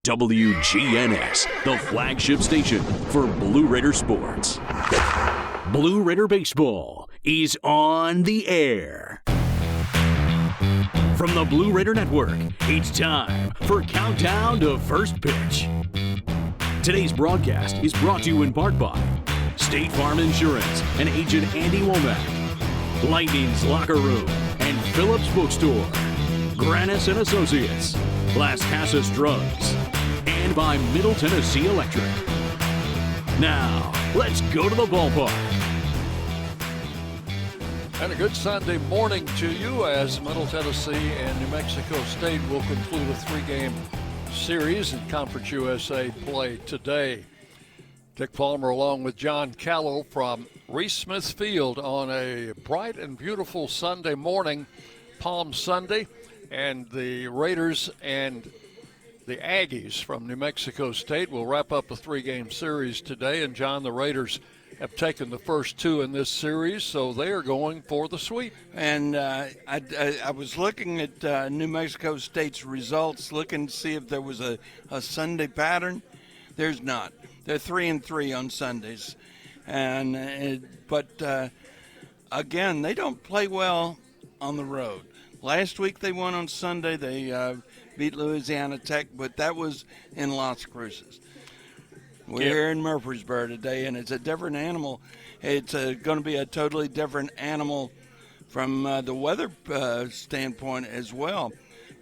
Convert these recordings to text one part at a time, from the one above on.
WGNS, the flagship station for Blue Raider sports. Blue Raider baseball is on the air. From the Blue Raider Network, it's time for Countdown to First Pitch. Today's broadcast is brought to you in part by State Farm Insurance and Agent Andy Womack, Lightning's Locker Room and Phillips Bookstore, Granis and Associates, Las Casas Drugs, and by Middle Tennessee Electric. Now, let's go to the ballpark. And a good Sunday morning to you as Middle Tennessee and New Mexico State will conclude a three-game series in Conference USA play today. Dick Palmer along with John Callow from Reese Smith Field on a bright and beautiful Sunday morning, Palm Sunday, and the Raiders and the Aggies from New Mexico State will wrap up a three-game series today. And, John, the Raiders have taken the first two in this series, so they are going for the sweep. And I was looking at New Mexico State's results, looking to see if there was a Sunday pattern. There's not. They're 3-3 on Sundays. But again, they don't play well on the road. Last week they won on Sunday. They beat Louisiana Tech, but that was in Las Cruces. We're here in Murfreesboro today, and it's a different animal. It's going to be a totally different animal from the weather standpoint as well.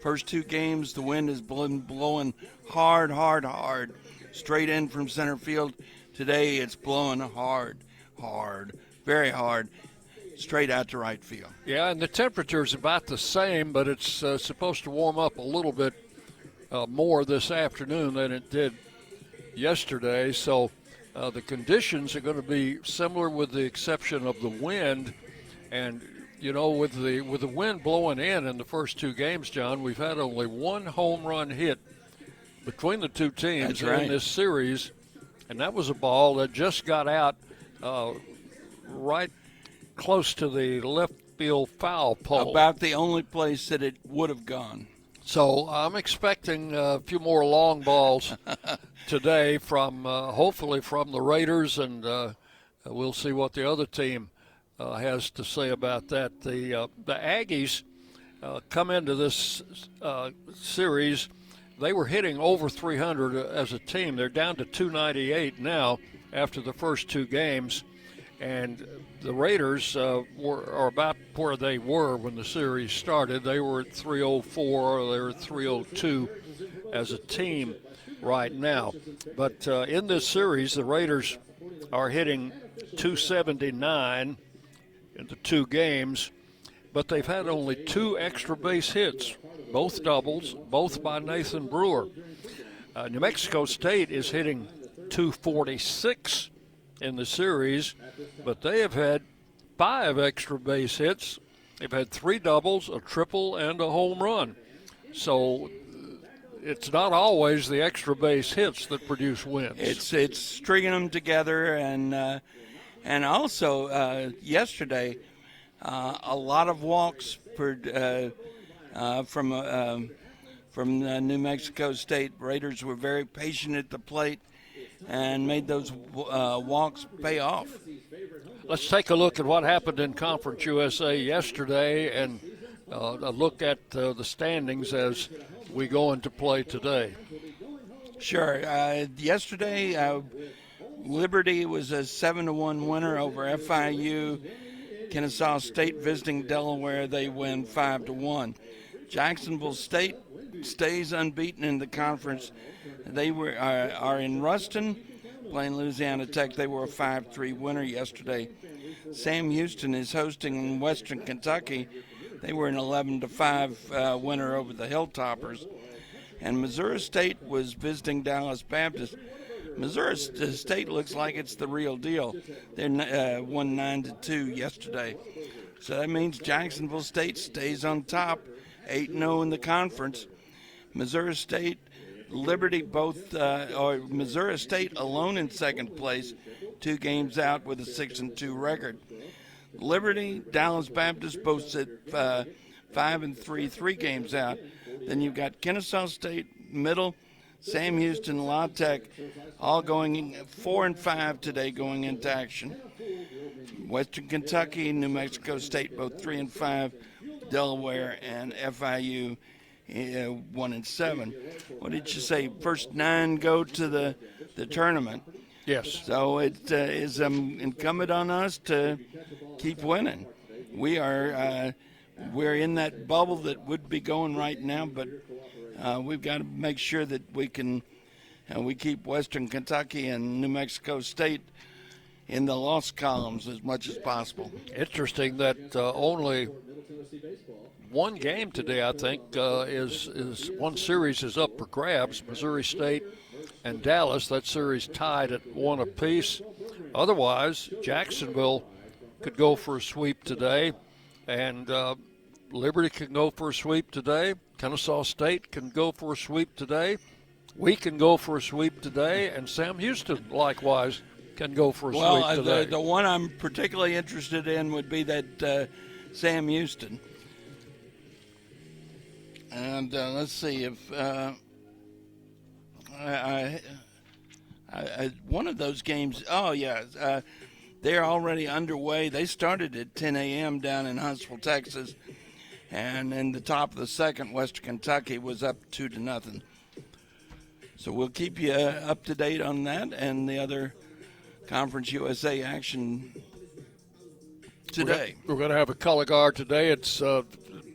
First two games, the wind has been blowing hard, straight in from center field. Today it's blowing hard, very hard, straight out to right field. Yeah, and the temperature is about the same, but it's supposed to warm up a little bit more this afternoon than it did yesterday. So the conditions are going to be similar with the exception of the wind. And, you know, with the wind blowing in the first two games, John, we've had only one home run hit between the two teams in this series. And that was a ball that just got out right close to the left field foul pole. About the only place that it would have gone. So I'm expecting a few more long balls today from hopefully from the Raiders, and we'll see what the other team has to say about that. The Aggies come into this series. They were hitting over 300 as a team. They're down to 298 now after the first two games. And the Raiders are about where they were when the series started. They were at 304, they were at 302 as a team right now. But in this series, the Raiders are hitting 279 in the two games, but they've had only two extra base hits, both doubles, both by Nathan Brewer. New Mexico State is hitting 246 in the series, but they have had 5 extra base hits. They've had 3 doubles, a triple, and a home run. So it's not always the extra base hits that produce wins. It's stringing them together, and also yesterday a lot of walks from New Mexico State. Raiders were very patient at the plate and made those walks pay off. Let's take a look at what happened in Conference USA yesterday and a look at the standings as we go into play today. Sure. Yesterday, Liberty was a 7-1 winner over FIU. Kennesaw State visiting Delaware, they win 5-1. Jacksonville State stays unbeaten in the conference. They are in Ruston playing Louisiana Tech. They were a 5-3 winner yesterday. Sam Houston is hosting Western Kentucky. They were an 11-5 winner over the Hilltoppers. And Missouri State was visiting Dallas Baptist. Missouri State looks like it's the real deal. They won 9-2 yesterday. So that means Jacksonville State stays on top, 8-0 in the conference. Missouri State, Liberty or Missouri State alone in second place, 2 games out with a 6-2 record. Liberty, Dallas Baptist both at 5-3, 3 games out. Then you've got Kennesaw State, Middle, Sam Houston, La Tech, all going 4-5 today going into action. Western Kentucky, New Mexico State, both 3-5. Delaware and FIU 1-7. What did you say? First 9 go to the tournament. Yes. So it is incumbent on us to keep winning. We're in that bubble that would be going right now, but we've got to make sure that we keep Western Kentucky and New Mexico State in the loss columns as much as possible. Interesting that only one game today, I think, is one series is up for grabs. Missouri State and Dallas. That series tied at 1 apiece. Otherwise, Jacksonville could go for a sweep today, and Liberty can go for a sweep today. Kennesaw State can go for a sweep today. We can go for a sweep today, and Sam Houston likewise can go for a sweep today. The one I'm particularly interested in would be that Sam Houston. And let's see if one of those games. Oh yeah, they're already underway. They started at 10 a.m. down in Huntsville, Texas, and in the top of the second, Western Kentucky was up 2-0. So we'll keep you up to date on that and the other Conference USA action today. We're going to have a color guard today. It's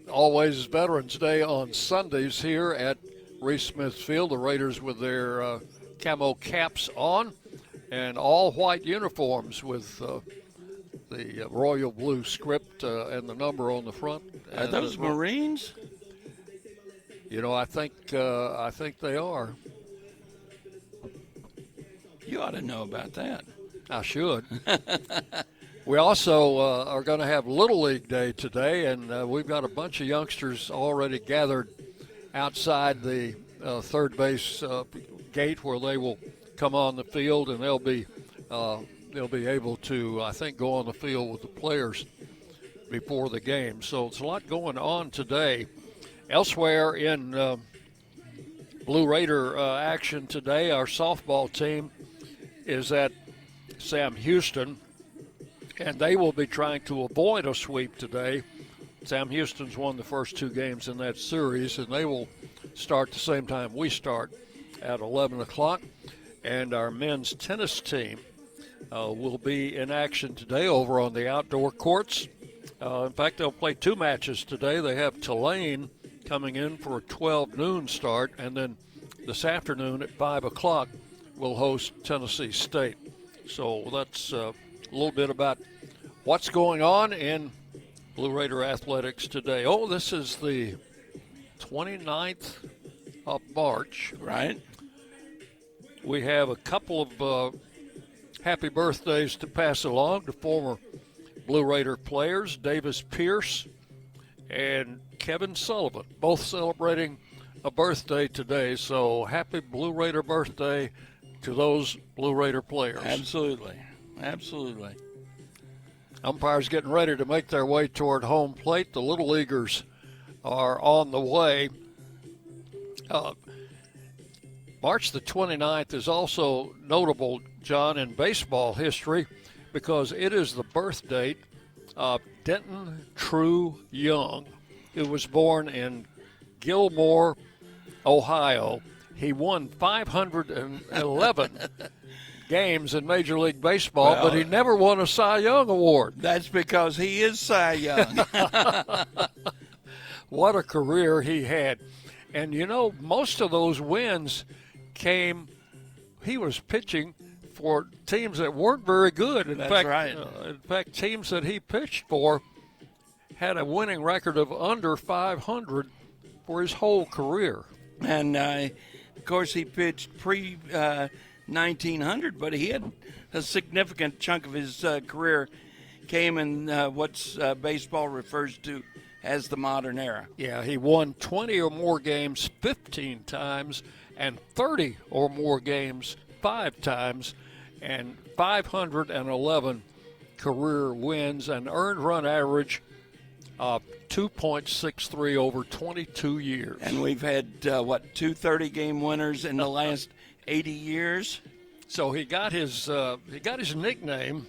always Veterans Day on Sundays here at Reese Smith Field. The Raiders with their camo caps on and all white uniforms with the royal blue script and the number on the front. Are those Marines? You know, I think they are. You ought to know about that. I should. We also are going to have Little League Day today, and we've got a bunch of youngsters already gathered outside the third base gate where they will come on the field, and they'll be able to, I think, go on the field with the players before the game. So it's a lot going on today. Elsewhere in Blue Raider action today, our softball team is at Sam Houston, and they will be trying to avoid a sweep today. Sam Houston's won the first 2 games in that series, and they will start the same time we start at 11 o'clock. And our men's tennis team will be in action today over on the outdoor courts. In fact, they'll play 2 matches today. They have Tulane coming in for a 12 noon start, and then this afternoon at 5 o'clock we'll host Tennessee State. So that's a little bit about what's going on in Blue Raider athletics today. Oh, this is the 29th of March. Right. We have a couple of happy birthdays to pass along to former Blue Raider players, Davis Pierce and Kevin Sullivan, both celebrating a birthday today. So happy Blue Raider birthday to those Blue Raider players. Absolutely. Absolutely. Umpires getting ready to make their way toward home plate. The Little Leaguers are on the way. March the 29th is also notable, John, in baseball history because it is the birth date of Denton True Young, who was born in Gilmore, Ohio. He won 511 games in Major League Baseball, but he never won a Cy Young Award. That's because he is Cy Young. What a career he had. And, you know, most of those wins he was pitching for teams that weren't very good. That's right. In fact, teams that he pitched for had a winning record of under 500 for his whole career. And, of course, he pitched pre-1900, but he had a significant chunk of his career came in what's baseball refers to as the modern era. Yeah, he won 20 or more games 15 times and 30 or more games 5 times and 511 career wins, an earned run average 2.63 over 22 years. And we've had, 2 30-game winners in the last 80 years? So he got his nickname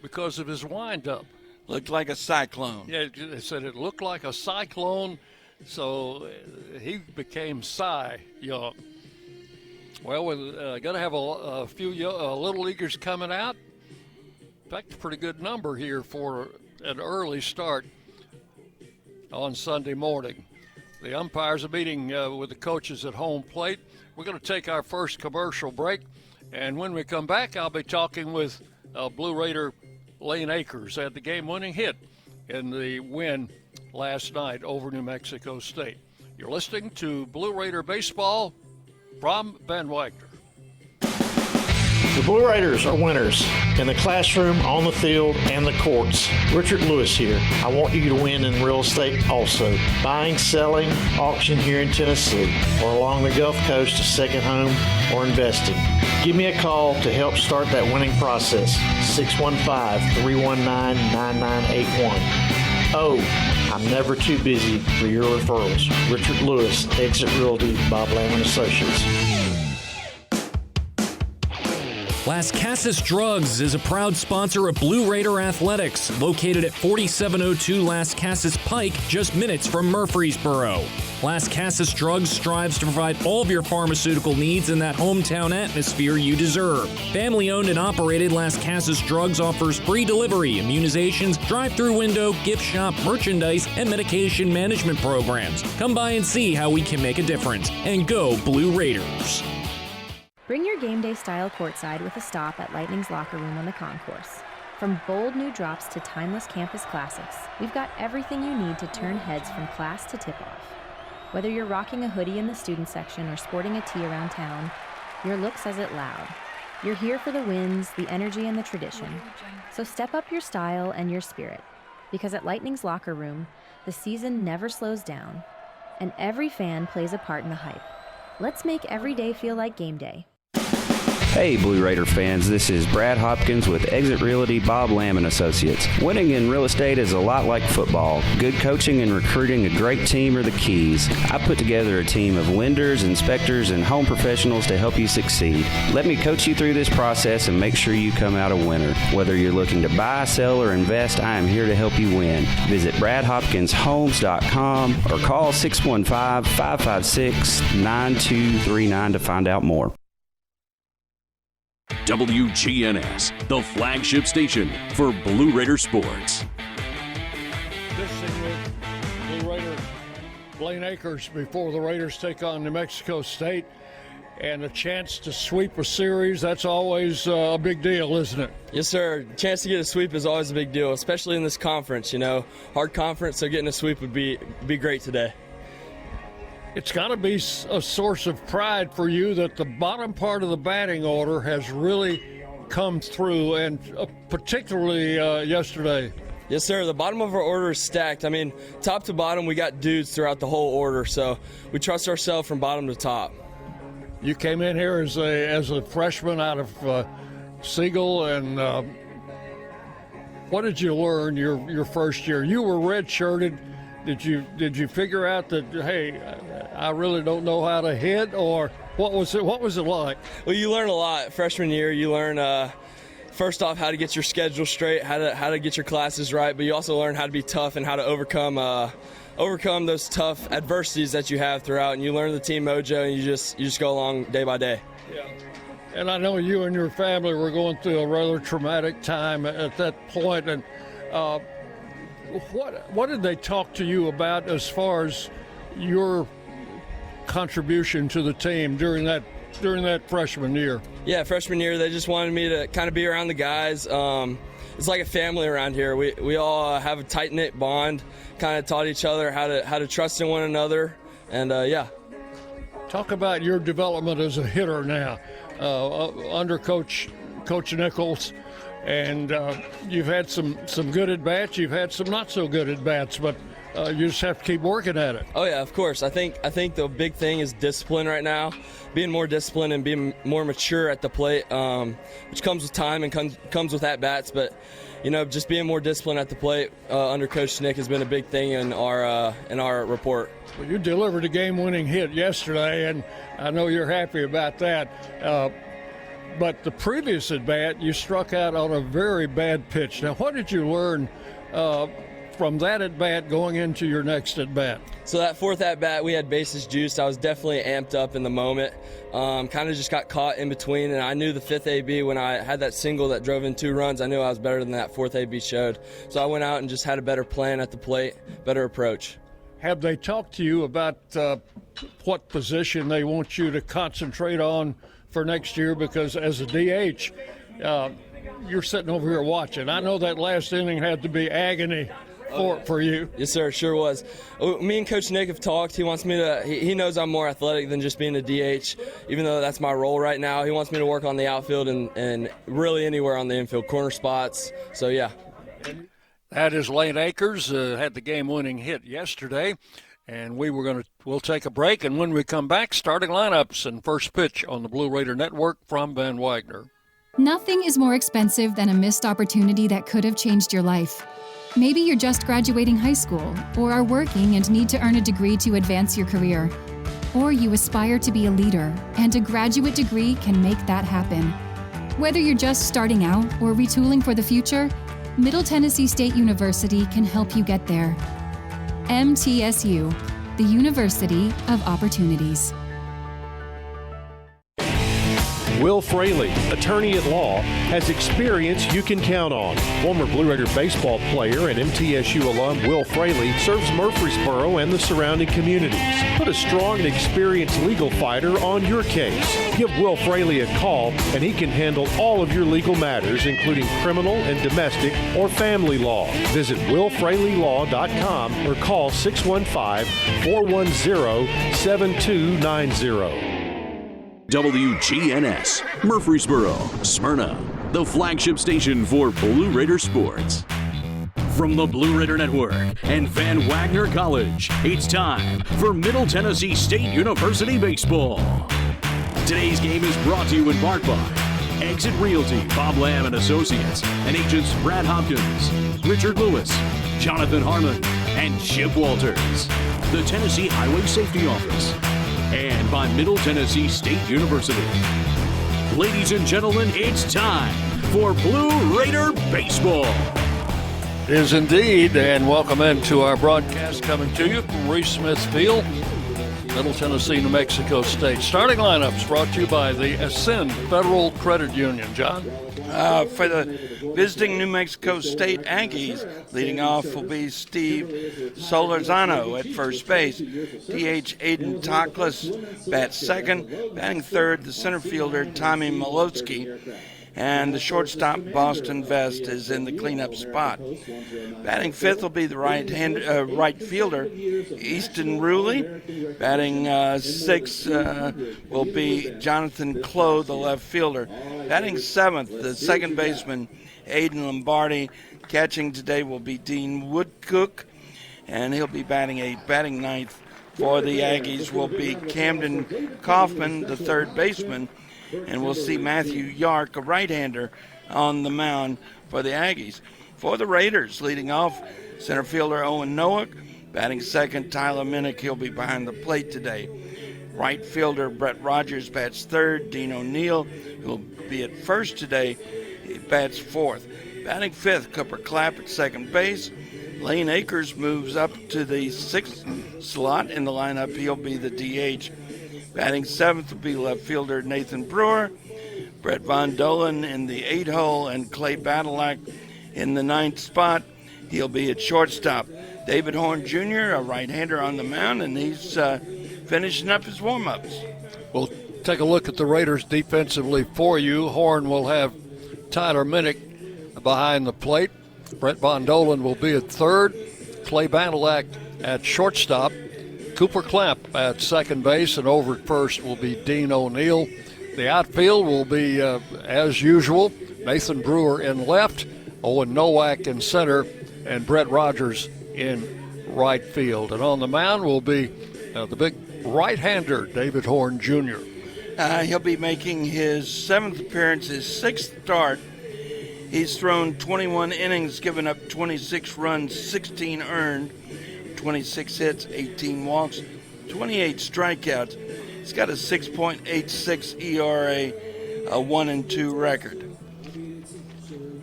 because of his windup. Looked like a cyclone. Yeah, they said it looked like a cyclone, so he became Cy Young. Well, we're going to have a few little leaguers coming out. In fact, a pretty good number here for an early start on Sunday morning. The umpires are meeting with the coaches at home plate. We're going to take our first commercial break, and when we come back, I'll be talking with Blue Raider Lane Akers, had the game-winning hit in the win last night over New Mexico State. You're listening to Blue Raider Baseball from Ben Wagner. The Blue Raiders are winners in the classroom, on the field, and the courts. Richard Lewis here. I want you to win in real estate also. Buying, selling, auction here in Tennessee, or along the Gulf Coast, a second home, or investing. Give me a call to help start that winning process. 615-319-9981. Oh, I'm never too busy for your referrals. Richard Lewis, Exit Realty, Bob Lamb & Associates. Las Casas Drugs is a proud sponsor of Blue Raider Athletics, located at 4702 Las Casas Pike, just minutes from Murfreesboro. Las Casas Drugs strives to provide all of your pharmaceutical needs in that hometown atmosphere you deserve. Family-owned and operated, Las Casas Drugs offers free delivery, immunizations, drive-through window, gift shop, merchandise, and medication management programs. Come by and see how we can make a difference. And go Blue Raiders! Bring your game day style courtside with a stop at Lightning's Locker Room on the concourse. From bold new drops to timeless campus classics, we've got everything you need to turn heads from class to tip-off. Whether you're rocking a hoodie in the student section or sporting a tee around town, your look says it loud. You're here for the wins, the energy, and the tradition. So step up your style and your spirit, because at Lightning's Locker Room, the season never slows down, and every fan plays a part in the hype. Let's make every day feel like game day. Hey Blue Raider fans, this is Brad Hopkins with Exit Realty Bob Lamb & Associates. Winning in real estate is a lot like football. Good coaching and recruiting a great team are the keys. I put together a team of lenders, inspectors, and home professionals to help you succeed. Let me coach you through this process and make sure you come out a winner. Whether you're looking to buy, sell, or invest, I am here to help you win. Visit BradHopkinsHomes.com or call 615-556-9239 to find out more. WGNS, the flagship station for Blue Raider sports. Visiting with Blue Raider Lane Akers before the Raiders take on New Mexico State, and a chance to sweep a series, that's always a big deal, isn't it? Yes, sir. Chance to get a sweep is always a big deal, especially in this conference. You know, hard conference, so getting a sweep would be great today. It's got to be a source of pride for you that the bottom part of the batting order has really come through, and particularly yesterday. Yes, sir. The bottom of our order is stacked. I mean, top to bottom, we got dudes throughout the whole order, so we trust ourselves from bottom to top. You came in here as a freshman out of Siegel, and what did you learn your first year? You were redshirted. Did you figure out that, hey, I really don't know how to hit, or what was it like? Well, you learn a lot freshman year. You learn first off how to get your schedule straight, how to get your classes right, but you also learn how to be tough and how to overcome those tough adversities that you have throughout, and you learn the team mojo, and you just go along day by day. Yeah. And I know you and your family were going through a rather traumatic time at that point, and what did they talk to you about as far as your contribution to the team during that freshman year? Yeah, freshman year, they just wanted me to kind of be around the guys. It's like a family around here. We all have a tight-knit bond, kind of taught each other how to trust in one another, and yeah. Talk about your development as a hitter now, under Coach Nichols. And you've had some good at-bats, you've had some not-so-good at-bats, but you just have to keep working at it. Oh yeah, of course. I think the big thing is discipline right now, being more disciplined and being more mature at the plate, which comes with time and comes with at bats. But just being more disciplined at the plate under Coach Nick has been a big thing in our report. Well, you delivered a game-winning hit yesterday, and I know you're happy about that. But the previous at bat, you struck out on a very bad pitch. Now, what did you learn from that at bat going into your next at bat? So that fourth at bat, we had bases juiced. I was definitely amped up in the moment. Kind of just got caught in between, and I knew the fifth AB when I had that single that drove in 2 runs. I knew I was better than that fourth AB showed. So I went out and just had a better plan at the plate, better approach. Have they talked to you about what position they want you to concentrate on for next year? Because as a DH, you're sitting over here watching. I know that last inning had to be agony for you. Yes, sir, it sure was. Me and Coach Nick have talked. He wants me to. He knows I'm more athletic than just being a DH, even though that's my role right now. He wants me to work on the outfield and really anywhere on the infield, corner spots. So yeah. That is Lane Akers, had the game-winning hit yesterday, and we'll take a break, and when we come back, starting lineups and first pitch on the Blue Raider Network from Van Wagner. Nothing is more expensive than a missed opportunity that could have changed your life. Maybe you're just graduating high school, or are working and need to earn a degree to advance your career. Or you aspire to be a leader, and a graduate degree can make that happen. Whether you're just starting out or retooling for the future, Middle Tennessee State University can help you get there. MTSU, the University of Opportunities. Will Fraley, attorney at law, has experience you can count on. Former Blue Raider baseball player and MTSU alum Will Fraley serves Murfreesboro and the surrounding communities. Put a strong and experienced legal fighter on your case. Give Will Fraley a call and he can handle all of your legal matters, including criminal and domestic or family law. Visit willfraleylaw.com or call 615-410-7290. WGNS, Murfreesboro, Smyrna, the flagship station for Blue Raider sports. From the Blue Raider Network and Van Wagner College, it's time for Middle Tennessee State University baseball. Today's game is brought to you in part by Exit Realty, Bob Lamb and Associates, and agents Brad Hopkins, Richard Lewis, Jonathan Harmon, and Chip Walters, the Tennessee Highway Safety Office, and by Middle Tennessee State University. Ladies and gentlemen, it's time for Blue Raider Baseball. It is indeed, and welcome into our broadcast coming to you from Reese Smith Field, Middle Tennessee, New Mexico State. Starting lineups brought to you by the Ascend Federal Credit Union. John? For the visiting New Mexico State Aggies, leading off will be Steve Solorzano at first base. DH Aiden Toklas bats second. Batting third, the center fielder Tommy Molowski. And the shortstop, Boston Vest, is in the cleanup spot. Batting fifth will be the right fielder, Easton Ruley. Batting sixth will be Jonathan Clough, the left fielder. Batting seventh, the second baseman, Aiden Lombardi. Catching today will be Dean Woodcook, and he'll be batting ninth. For the Aggies will be Camden Kaufman, the third baseman. And we'll see Matthew Yark, a right-hander, on the mound for the Aggies. For the Raiders, leading off, center fielder Owen Nowak. Batting second, Tyler Minnick. He'll be behind the plate today. Right fielder Brett Rogers bats third. Dean O'Neill, who'll be at first today, he bats fourth. Batting fifth, Cooper Clapp at second base. Lane Akers moves up to the sixth slot in the lineup. He'll be the DH. Batting seventh will be left fielder Nathan Brewer, Brett Von Dolan in the 8-hole, and Clay Badalak in the 9th spot. He'll be at shortstop. David Horn Jr., a right-hander on the mound, and he's finishing up his warm-ups. We'll take a look at the Raiders defensively for you. Horn will have Tyler Minnick behind the plate. Brett Von Dolan will be at third. Clay Badalak at shortstop. Cooper Clapp at second base, and over at first will be Dean O'Neill. The outfield will be, as usual, Nathan Brewer in left, Owen Nowak in center, and Brett Rogers in right field. And on the mound will be the big right-hander, David Horn Jr. He'll be making his 7th appearance, his 6th start. He's thrown 21 innings, given up 26 runs, 16 earned, 26 hits, 18 walks, 28 strikeouts. He's got a 6.86 ERA, a 1-2 record.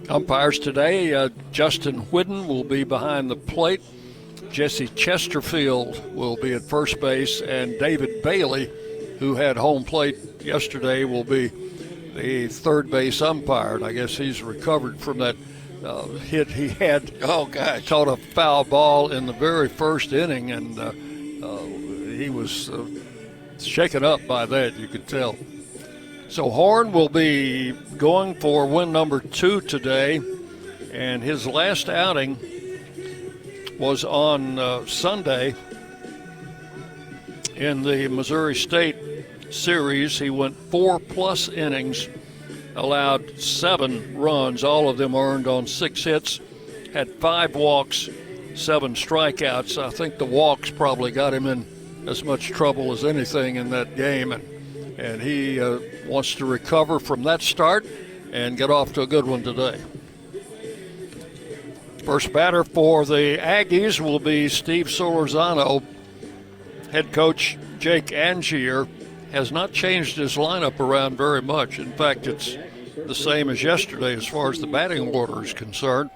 Umpires today, Justin Whidden will be behind the plate. Jesse Chesterfield will be at first base, and David Bailey, who had home plate yesterday, will be the third base umpire. And I guess he's recovered from that hit he had. Oh, gosh. Caught a foul ball in the very first inning, and he was shaken up by that, you could tell. So Horn will be going for win number 2 today, and his last outing was on Sunday in the Missouri State Series. He went 4+ innings, allowed 7 runs, all of them earned on 6 hits, had 5 walks, 7 strikeouts. I think the walks probably got him in as much trouble as anything in that game, and he wants to recover from that start and get off to a good one today. First batter for the Aggies will be Steve Solorzano. Head coach Jake Angier has not changed his lineup around very much. In fact, it's the same as yesterday as far as the batting order is concerned.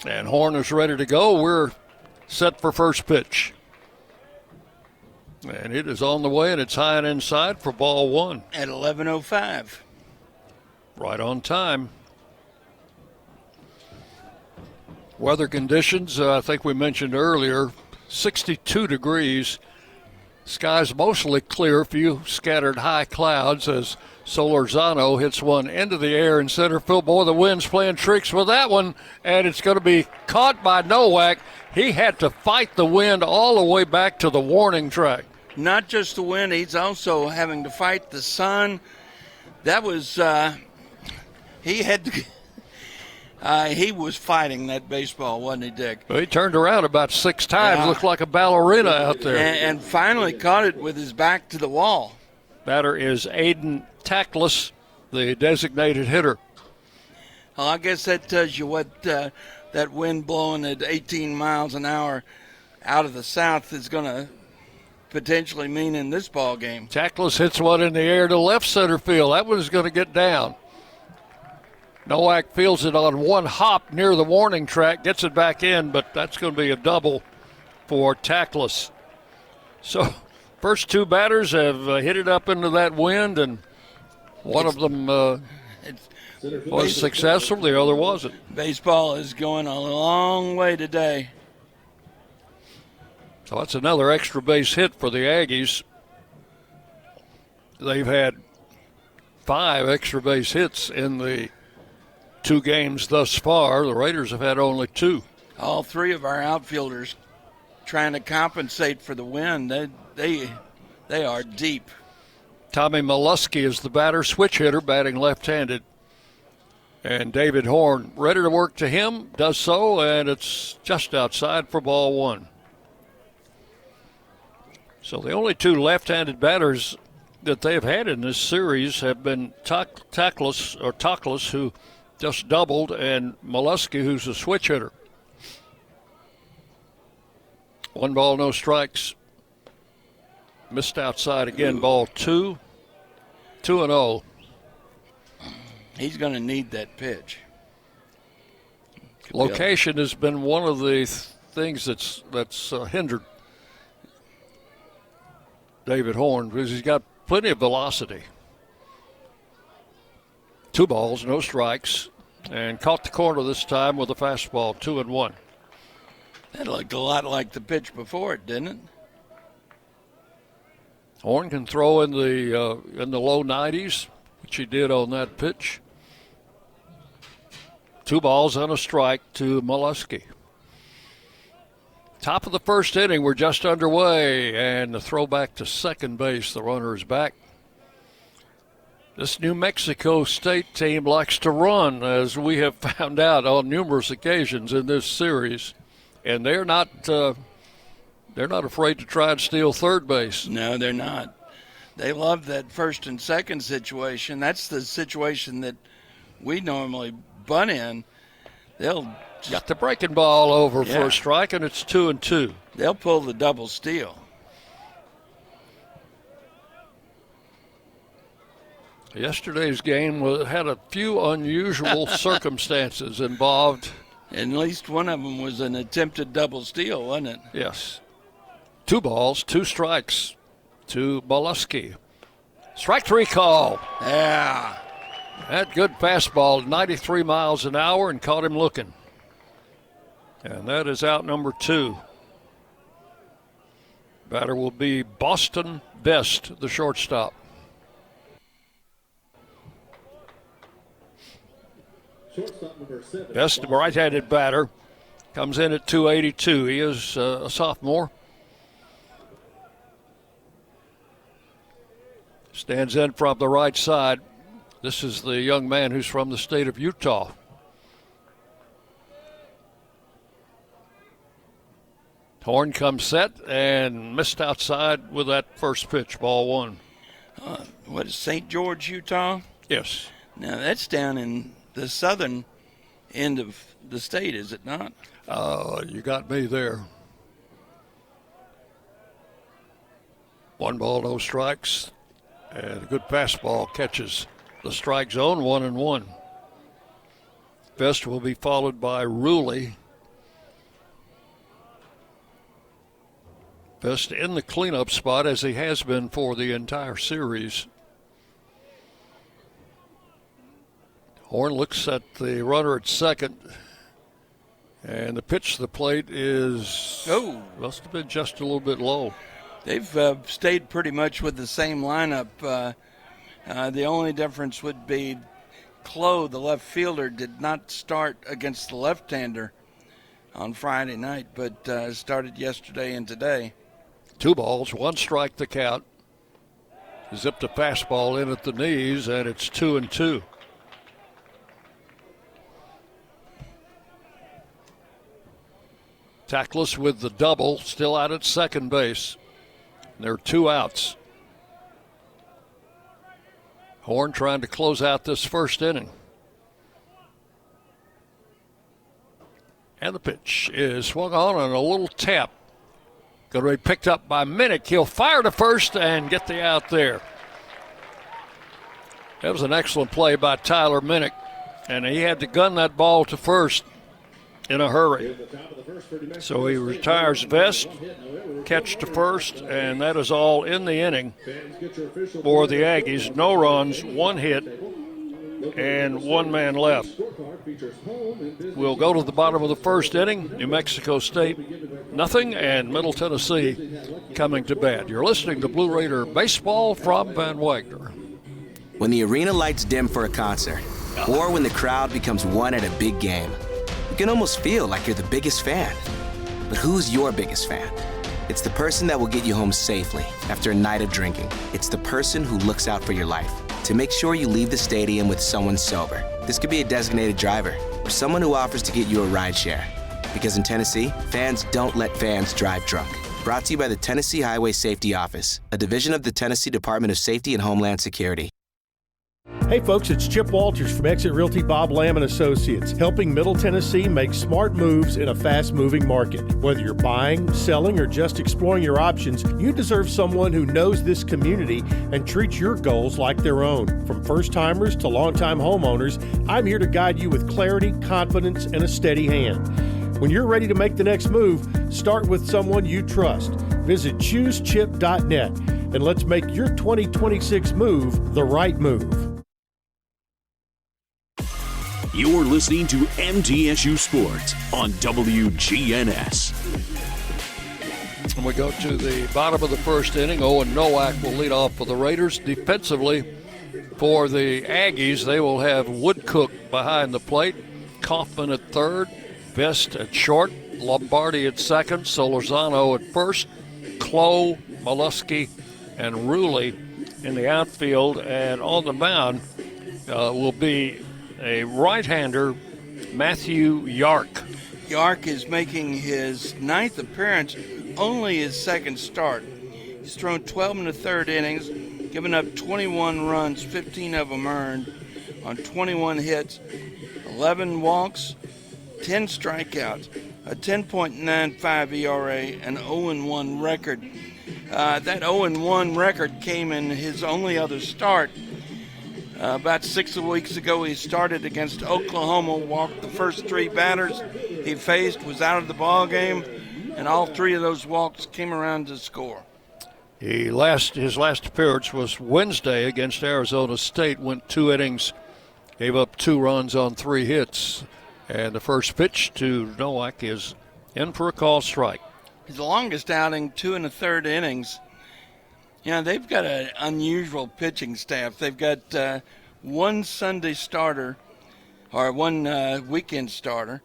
And Horn is ready to go. We're set for first pitch. And it is on the way, and it's high and inside for ball 1. At 11:05. Right on time. Weather conditions, I think we mentioned earlier, 62 degrees. Skies mostly clear, few scattered high clouds as Solorzano hits one into the air in center field. Boy, the wind's playing tricks with that one, and it's going to be caught by Nowak. He had to fight the wind all the way back to the warning track. Not just the wind, he's also having to fight the sun. That was, he had to... he was fighting that baseball, wasn't he, Dick? Well, he turned around about 6 times, looked like a ballerina out there. And finally caught it with his back to the wall. Batter is Aiden Tackless, the designated hitter. Well, I guess that tells you what that wind blowing at 18 miles an hour out of the south is going to potentially mean in this ball game. Tackless hits one in the air to left center field. That one's going to get down. Nowak fields it on one hop near the warning track, gets it back in, but that's going to be a double for Tackless. So first 2 batters have hit it up into that wind, and one of them was successful, the other wasn't. Baseball is going a long way today. So that's another extra base hit for the Aggies. They've had 5 extra base hits in the 2 games thus far. The Raiders have had only 2. All 3 of our outfielders trying to compensate for the wind. They are deep. Tommy Molesky is the batter, switch hitter, batting left-handed. And David Horn ready to work to him, does so, and it's just outside for ball 1. So the only 2 left-handed batters that they've had in this series have been Tackless, who just doubled, and Molesky, who's a switch hitter. 1 ball, no strikes. Missed outside again, ball 2. 2-0. He's going to need that pitch. Location has been one of the things that's hindered David Horn, because he's got plenty of velocity. 2 balls, no strikes, and caught the corner this time with a fastball, 2-1. That looked a lot like the pitch before it, didn't it? Horn can throw in the low 90s, which he did on that pitch. 2 balls and a strike to Molesky. Top of the first inning, we're just underway, and the throw back to second base. The runner is back. This New Mexico State team likes to run, as we have found out on numerous occasions in this series. and they're not afraid to try and steal third base. No, they're not. They love that first and second situation. That's the situation that we normally bunt in. They'll got the breaking ball over for a strike, and it's 2-2. They'll pull the double steal. Yesterday's game had a few unusual circumstances involved. And at least one of them was an attempted double steal, wasn't it? Yes. 2 balls, 2 strikes to Molesky. Strike 3 call. Yeah. That good fastball, 93 miles an hour, and caught him looking. And that is out number 2. Batter will be Boston Best, the shortstop. Best, right-handed batter, comes in at 282. He is a sophomore. Stands in from the right side. This is the young man who's from the state of Utah. Horn comes set and missed outside with that first pitch, ball 1. What is St. George, Utah? Yes. Now, that's down in the southern end of the state, is it not? You got me there. 1 ball, no strikes. And a good fastball catches the strike zone, 1-1. Best will be followed by Ruley. Best in the cleanup spot, as he has been for the entire series. Horn looks at the runner at second. And the pitch to the plate is, must have been just a little bit low. They've stayed pretty much with the same lineup. The only difference would be Clough, the left fielder, did not start against the left-hander on Friday night, but started yesterday and today. 2 balls, 1 strike the count. Zipped a fastball in at the knees, and it's 2-2. Tackless with the double, still out at second base. There are 2 outs. Horn trying to close out this first inning. And the pitch is swung on a little tap. Going to be picked up by Minnick. He'll fire to first and get the out there. That was an excellent play by Tyler Minnick. And he had to gun that ball to first in a hurry. So he retires Vest, catch to first, and that is all in the inning for the Aggies. No runs, 1 hit, and 1 man left. We'll go to the bottom of the first inning. New Mexico State, nothing, and Middle Tennessee coming to bat. You're listening to Blue Raider Baseball from Van Wagner. When the arena lights dim for a concert, or when the crowd becomes one at a big game, you can almost feel like you're the biggest fan. But who's your biggest fan? It's the person that will get you home safely after a night of drinking. It's the person who looks out for your life to make sure you leave the stadium with someone sober. This could be a designated driver or someone who offers to get you a ride share. Because in Tennessee, fans don't let fans drive drunk. Brought to you by the Tennessee Highway Safety Office, a division of the Tennessee Department of Safety and Homeland Security. Hey folks, it's Chip Walters from Exit Realty Bob Lamb & Associates, helping Middle Tennessee make smart moves in a fast-moving market. Whether you're buying, selling, or just exploring your options, you deserve someone who knows this community and treats your goals like their own. From first-timers to long-time homeowners, I'm here to guide you with clarity, confidence, and a steady hand. When you're ready to make the next move, start with someone you trust. Visit ChooseChip.net and let's make your 2026 move the right move. You're listening to MTSU Sports on WGNS. And we go to the bottom of the first inning. Owen Nowak will lead off for the Raiders. Defensively, for the Aggies, they will have Woodcook behind the plate, Kaufman at third, Vest at short, Lombardi at second, Solorzano at first, Clough, Molesky, and Ruley in the outfield. And on the mound will be a right-hander, Matthew Yark. Yark is making his 9th appearance, only his 2nd start. He's thrown 12 in the 3rd innings, given up 21 runs, 15 of them earned, on 21 hits, 11 walks, 10 strikeouts, a 10.95 ERA, an 0-1 record. That 0-1 record came in his only other start. About 6 weeks ago, he started against Oklahoma, walked the first 3 batters he faced, was out of the ball game, and all 3 of those walks came around to score. His last appearance was Wednesday against Arizona State, went 2 innings, gave up 2 runs on 3 hits. And the first pitch to Nowak is in for a call strike. His longest outing, 2 in the 3rd innings. You know, they've got an unusual pitching staff. They've got one Sunday starter, or one weekend starter,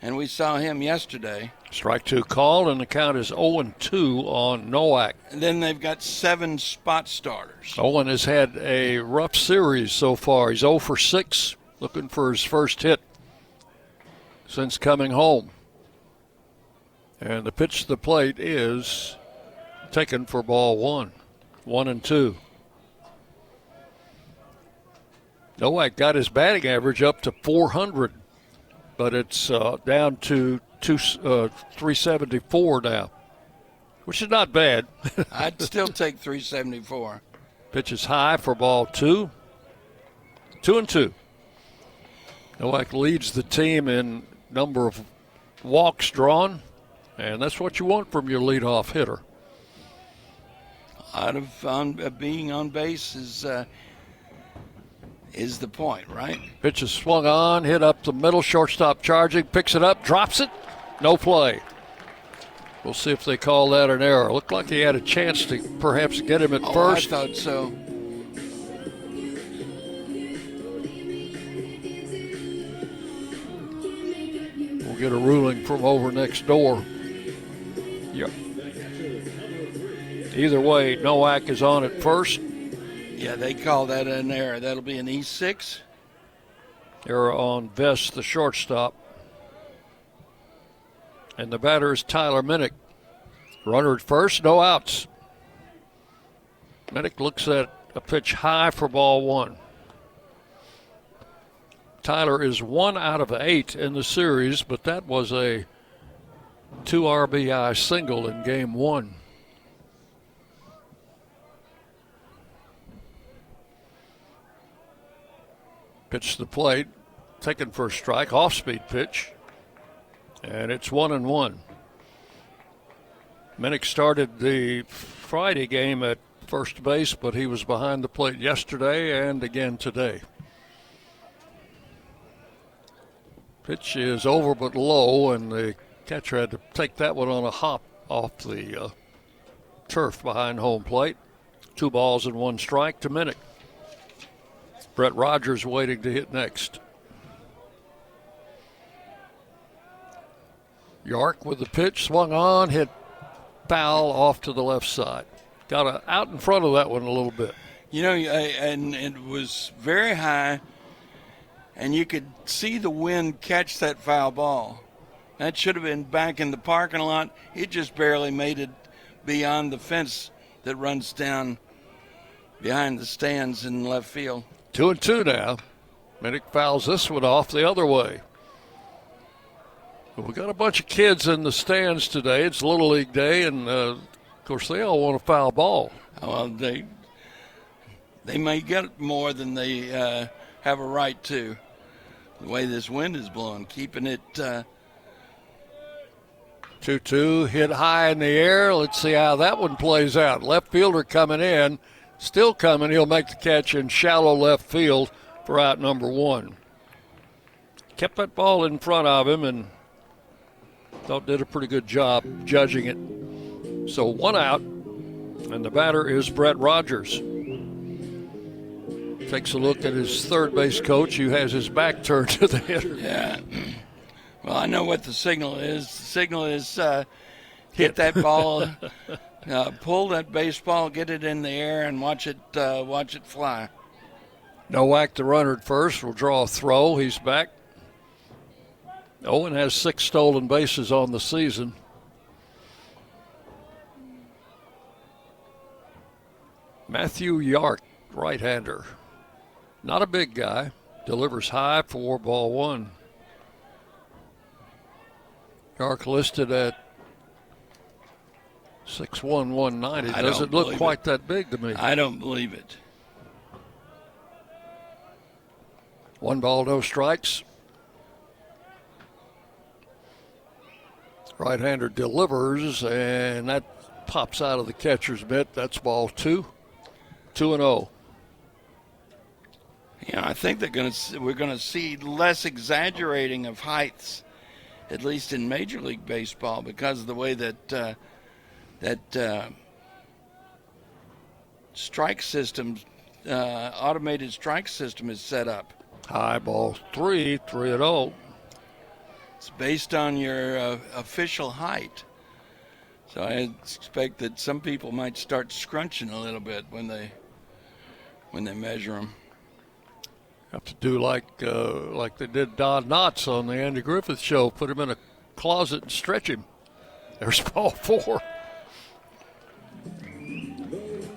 and we saw him yesterday. Strike 2 called, and the count is 0-2 on Nowak. And then they've got 7 spot starters. Owen has had a rough series so far. He's 0 for 6, looking for his first hit since coming home. And the pitch to the plate is taken for ball 1. 1-2. Nowak got his batting average up to 400, but it's down to 374 now, which is not bad. I'd still take 374. Pitch is high for ball 2. 2-2. Nowak leads the team in number of walks drawn, and that's what you want from your leadoff hitter. Out of being on base is the point, right? Pitch is swung on, hit up the middle, shortstop charging, picks it up, drops it, no play. We'll see if they call that an error. Looked like he had a chance to perhaps get him at first. I thought so. We'll get a ruling from over next door. Yep. Either way, Nowak is on at first. Yeah, they call that an error. That'll be an E6. Error on Vest, the shortstop. And the batter is Tyler Minnick. Runner at first, no outs. Minnick looks at a pitch high for ball 1. Tyler is 1 out of 8 in the series, but that was a 2 RBI single in game 1. Pitch to the plate, taken for a strike, off-speed pitch, and it's 1-1. Minnick started the Friday game at first base, but he was behind the plate yesterday and again today. Pitch is over but low, and the catcher had to take that one on a hop off the turf behind home plate. 2 balls and 1 strike to Minnick. Brett Rogers waiting to hit next. Yark with the pitch, swung on, hit foul off to the left side. Got out in front of that one a little bit. You know, and it was very high, and you could see the wind catch that foul ball. That should have been back in the parking lot. It just barely made it beyond the fence that runs down behind the stands in left field. 2-2 now. Minnick fouls this one off the other way. But we got a bunch of kids in the stands today. It's Little League Day, and of course they all want a foul ball. Well, they may get more than they have a right to. The way this wind is blowing, keeping it. 2-2, hit high in the air. Let's see how that one plays out. Left fielder coming in. Still coming. He'll make the catch in shallow left field for out number 1. Kept that ball in front of him and thought did a pretty good job judging it. So 1 out, and the batter is Brett Rogers. Takes a look at his third base coach, who has his back turned to the hitter. Yeah. Well, I know what the signal is. The signal is hit that ball. Pull that baseball, get it in the air, and watch it fly. Nowak, the runner at first, will draw a throw. He's back. Owen has 6 stolen bases on the season. Matthew Yark, right-hander. Not a big guy. Delivers high for ball 1. Yark listed at 6'1", 190. Doesn't look quite that big to me. I don't believe it. 1 ball, no strikes. Right-hander delivers, and that pops out of the catcher's mitt. That's ball 2. 2-0. Yeah, I think we're going to see less exaggerating of heights, at least in Major League Baseball, because of the way that strike system, automated strike system is set up. High ball 3, 3-0. It's based on your official height. So I expect that some people might start scrunching a little bit when they measure them. Have to do like they did Don Knotts on the Andy Griffith Show. Put him in a closet and stretch him. There's ball 4.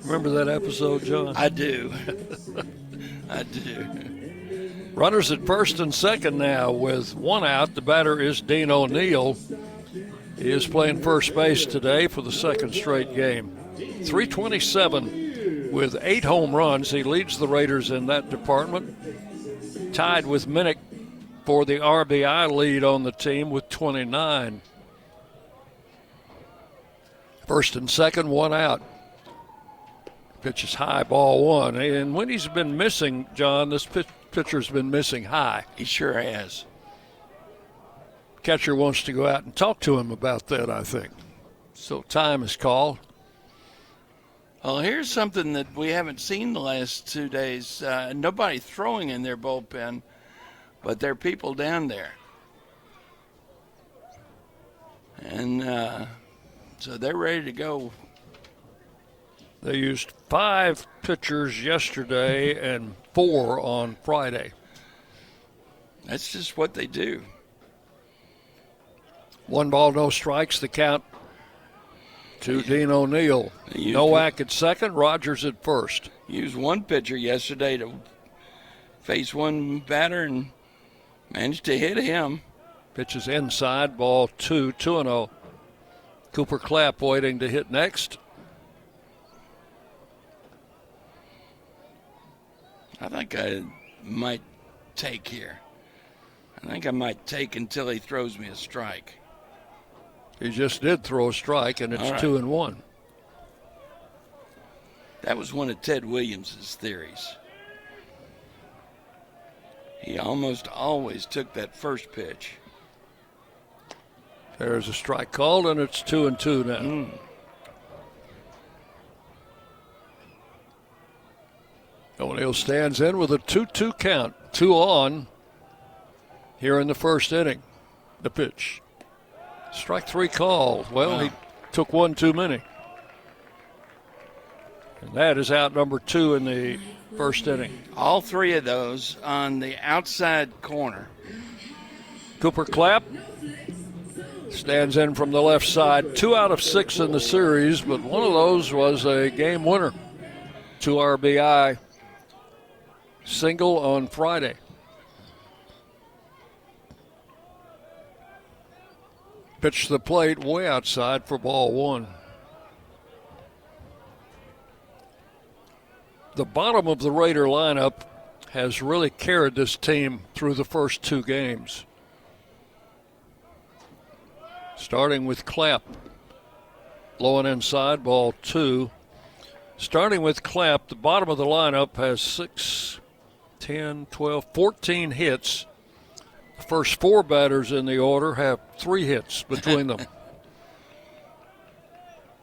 Remember that episode, John? I do. I do. Runners at first and second now with 1 out. The batter is Dean O'Neill. He is playing first base today for the 2nd straight game. 327 with 8 home runs. He leads the Raiders in that department. Tied with Minnick for the RBI lead on the team with 29. First and second, 1 out. Pitch is high, ball 1. And when he's been missing, John, this pitcher's been missing high. He sure has. Catcher wants to go out and talk to him about that, I think. So time is called. Well, here's something that we haven't seen the last 2 days. Nobody throwing in their bullpen, but there are people down there. And so they're ready to go. They used 5 pitchers yesterday and 4 on Friday. That's just what they do. 1 ball, no strikes, the count to Dean O'Neill. Nowak at second, Rogers at first. Used 1 pitcher yesterday to face 1 batter and managed to hit him. Pitches inside, ball 2, 2-0. Cooper Clapp waiting to hit next. I think I might take here. I think I might take until he throws me a strike. He just did throw a strike, and it's 2-1. That was one of Ted Williams' theories. He almost always took that first pitch. There's a strike called, and it's 2-2 now. O'Neill stands in with a 2-2 count. 2 on here in the first inning. The pitch. Strike 3 called. Well, he took 1 too many. And that is out number 2 in the first inning. All 3 of those on the outside corner. Cooper Clapp stands in from the left side. 2 out of 6 in the series, but one of those was a game winner. 2 RBI single on Friday. Pitch to the plate way outside for ball 1. The bottom of the Raider lineup has really carried this team through the first 2 games. Starting with Clapp. Low and inside, ball 2. Starting with Clapp, the bottom of the lineup has 6, 10, 12, 14 hits. The first 4 batters in the order have 3 hits between them.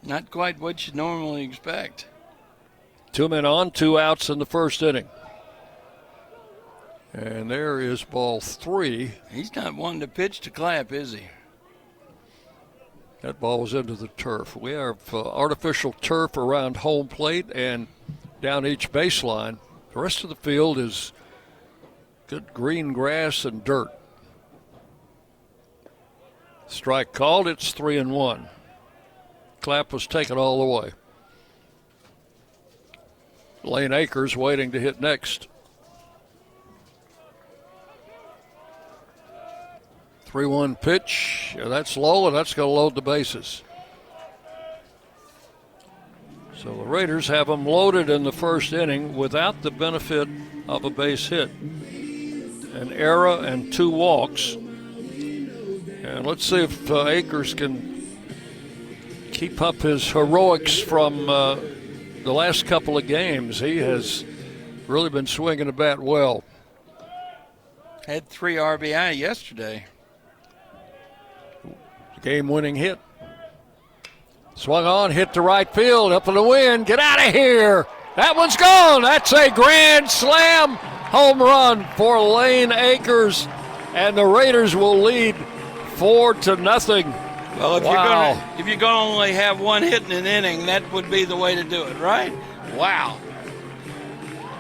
Not quite what you normally expect. 2 men on, 2 outs in the first inning. And there is ball 3. He's not wanting to pitch to Clapp, is he? That ball was into the turf. We have artificial turf around home plate and down each baseline. The rest of the field is good green grass and dirt. Strike called. It's 3-1. Clap was taken all the way. Lane Akers waiting to hit next. 3-1 pitch. Yeah, that's low, and that's going to load the bases. So the Raiders have them loaded in the first inning without the benefit of a base hit. An error and 2 walks. And let's see if Akers can keep up his heroics from the last couple of games. He has really been swinging the bat well. Had 3 RBI yesterday. Game-winning hit. Swung on, hit to right field, up in the wind. Get out of here. That one's gone. That's a grand slam home run for Lane Akers. And the Raiders will lead 4-0. Well, if Wow. you're going to only have 1 hit in an inning, that would be the way to do it, right? Wow.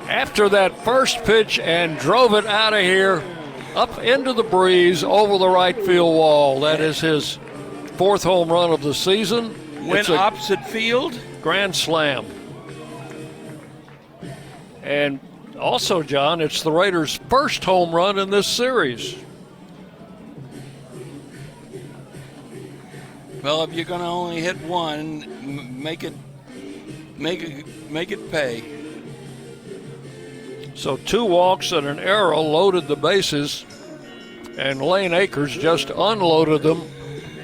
After that first pitch and drove it out of here, up into the breeze, over the right field wall. That is his 4th home run of the season. Went opposite field. Grand slam. And also, John, it's the Raiders' first home run in this series. Well, if you're going to only hit 1, make it pay. So 2 walks and an error loaded the bases, and Lane Akers just unloaded them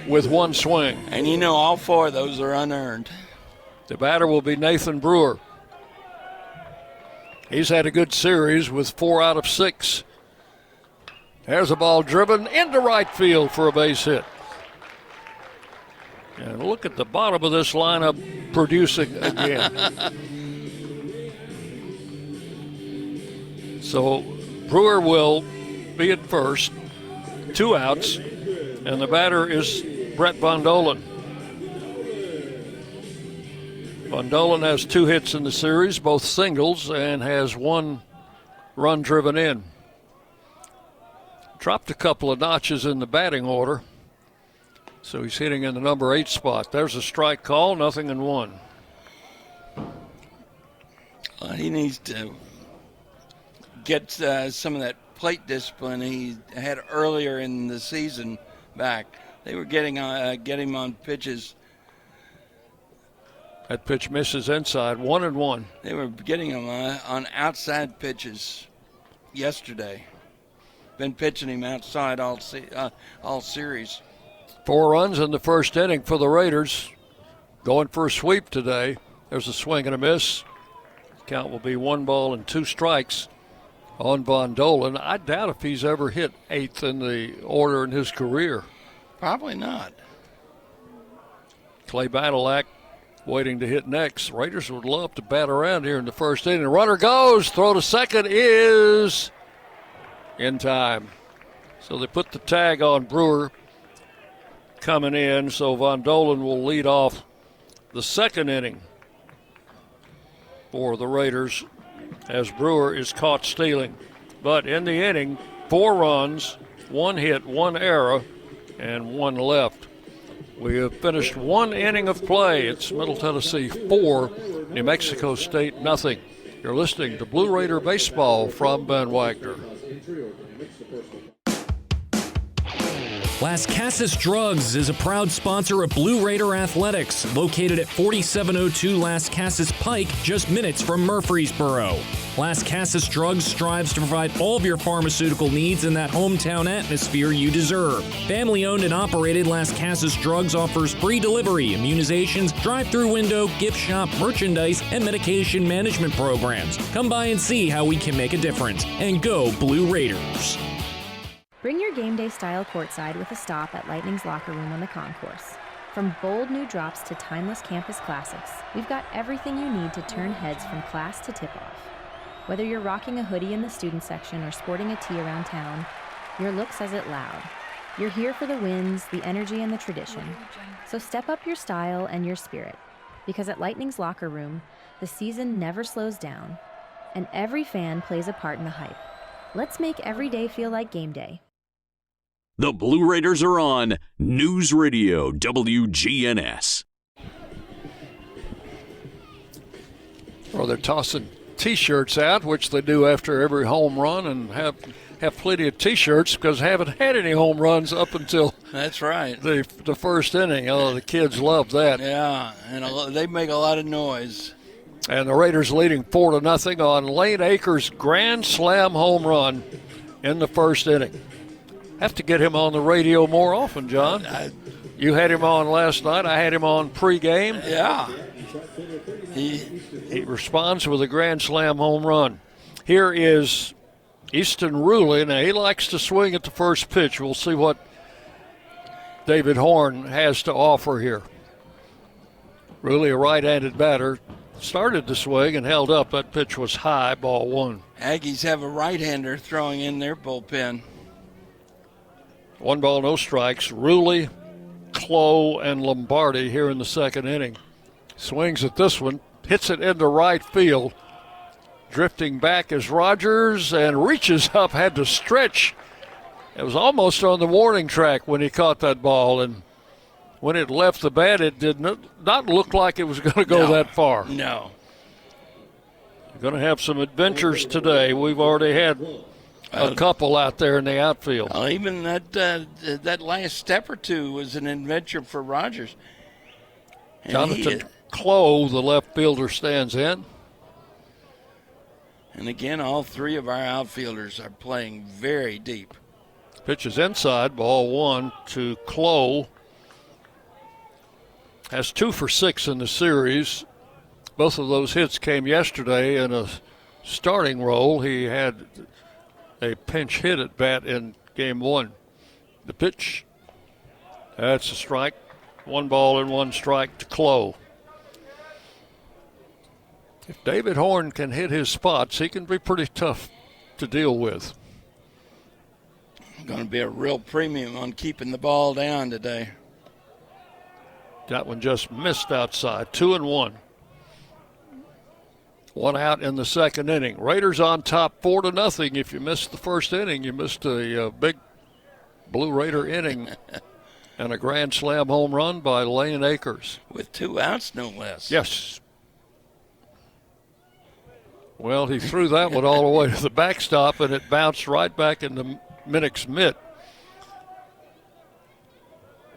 with 1 swing. And you know all 4 of those are unearned. The batter will be Nathan Brewer. He's had a good series with 4 out of 6. There's a ball driven into right field for a base hit. And look at the bottom of this lineup producing again. So Brewer will be at first, 2 outs, and the batter is Brett Von Dolan. Von Dolan has 2 hits in the series, both singles, and has 1 run driven in. Dropped a couple of notches in the batting order, so he's hitting in the number 8 spot. There's a strike call, 0-1. He needs to get some of that plate discipline he had earlier in the season back. They were getting him on pitches. That pitch misses inside, 1-1. They were getting him on outside pitches yesterday. Been pitching him outside all series. 4 runs in the first inning for the Raiders. Going for a sweep today. There's a swing and a miss. Count will be 1 ball and 2 strikes on Von Dolan. I doubt if he's ever hit 8th in the order in his career. Probably not. Clay Badalak waiting to hit next. Raiders would love to bat around here in the first inning. The runner goes. Throw to second is in time. So they put the tag on Brewer coming in. So Von Dolan will lead off the second inning for the Raiders as Brewer is caught stealing. But in the inning, 4 runs, 1 hit, 1 error, and 1 left. We have finished 1 inning of play. It's Middle Tennessee 4, New Mexico State 0. You're listening to Blue Raider Baseball from Ben Wagner. Las Casas Drugs is a proud sponsor of Blue Raider Athletics, located at 4702 Las Casas Pike, just minutes from Murfreesboro. Las Casas Drugs strives to provide all of your pharmaceutical needs in that hometown atmosphere you deserve. Family-owned and operated, Las Casas Drugs offers free delivery, immunizations, drive-through window, gift shop, merchandise, and medication management programs. Come by and see how we can make a difference. And go Blue Raiders! Bring your game day style courtside with a stop at Lightning's locker room on the concourse. From bold new drops to timeless campus classics, we've got everything you need to turn heads from class to tip-off. Whether you're rocking a hoodie in the student section or sporting a tee around town, your look says it loud. You're here for the wins, the energy, and the tradition. So step up your style and your spirit, because at Lightning's locker room, the season never slows down, and every fan plays a part in the hype. Let's make every day feel like game day. The Blue Raiders are on News Radio WGNS. Well, they're tossing T-shirts out, which they do after every home run, and have plenty of T-shirts because haven't had any home runs up until that's right the first inning. Oh, the kids love that. Yeah, and they make a lot of noise. And the Raiders leading 4-0 on Lane Akers' grand slam home run in the first inning. Have to get him on the radio more often, John. You had him on last night. I had him on pregame. Yeah. He responds with a grand slam home run. Here is Easton Ruley. Now, he likes to swing at the first pitch. We'll see what David Horn has to offer here. Ruley, a right-handed batter, started to swing and held up. That pitch was high, ball one. Aggies have a right-hander throwing in their bullpen. 1 ball, no strikes. Ruley, Clough, and Lombardi here in the second inning. Swings at this one, hits it into right field. Drifting back is Rogers and reaches up, had to stretch. It was almost on the warning track when he caught that ball, and when it left the bat, it did not look like it was going to go that far. No. Going to have some adventures today. We've already had a couple out there in the outfield. Well, even that last step or two was an adventure for Rogers. And Jonathan Clough, the left fielder, stands in. And again, all three of our outfielders are playing very deep. Pitch is inside, ball one to Clough. Has 2 for 6 in the series. Both of those hits came yesterday in a starting role. He had a pinch hit at bat in game one. The pitch, that's a strike. 1 ball and 1 strike to Clough. If David Horn can hit his spots, he can be pretty tough to deal with. Going to be a real premium on keeping the ball down today. That one just missed outside. 2-1. 1 out in the second inning. Raiders on top 4-0. If you missed the first inning, you missed a big Blue Raider inning and a grand slam home run by Lane Akers. With 2 outs, no less. Yes. Well, he threw that one all the way to the backstop, and it bounced right back into Minnick's mitt.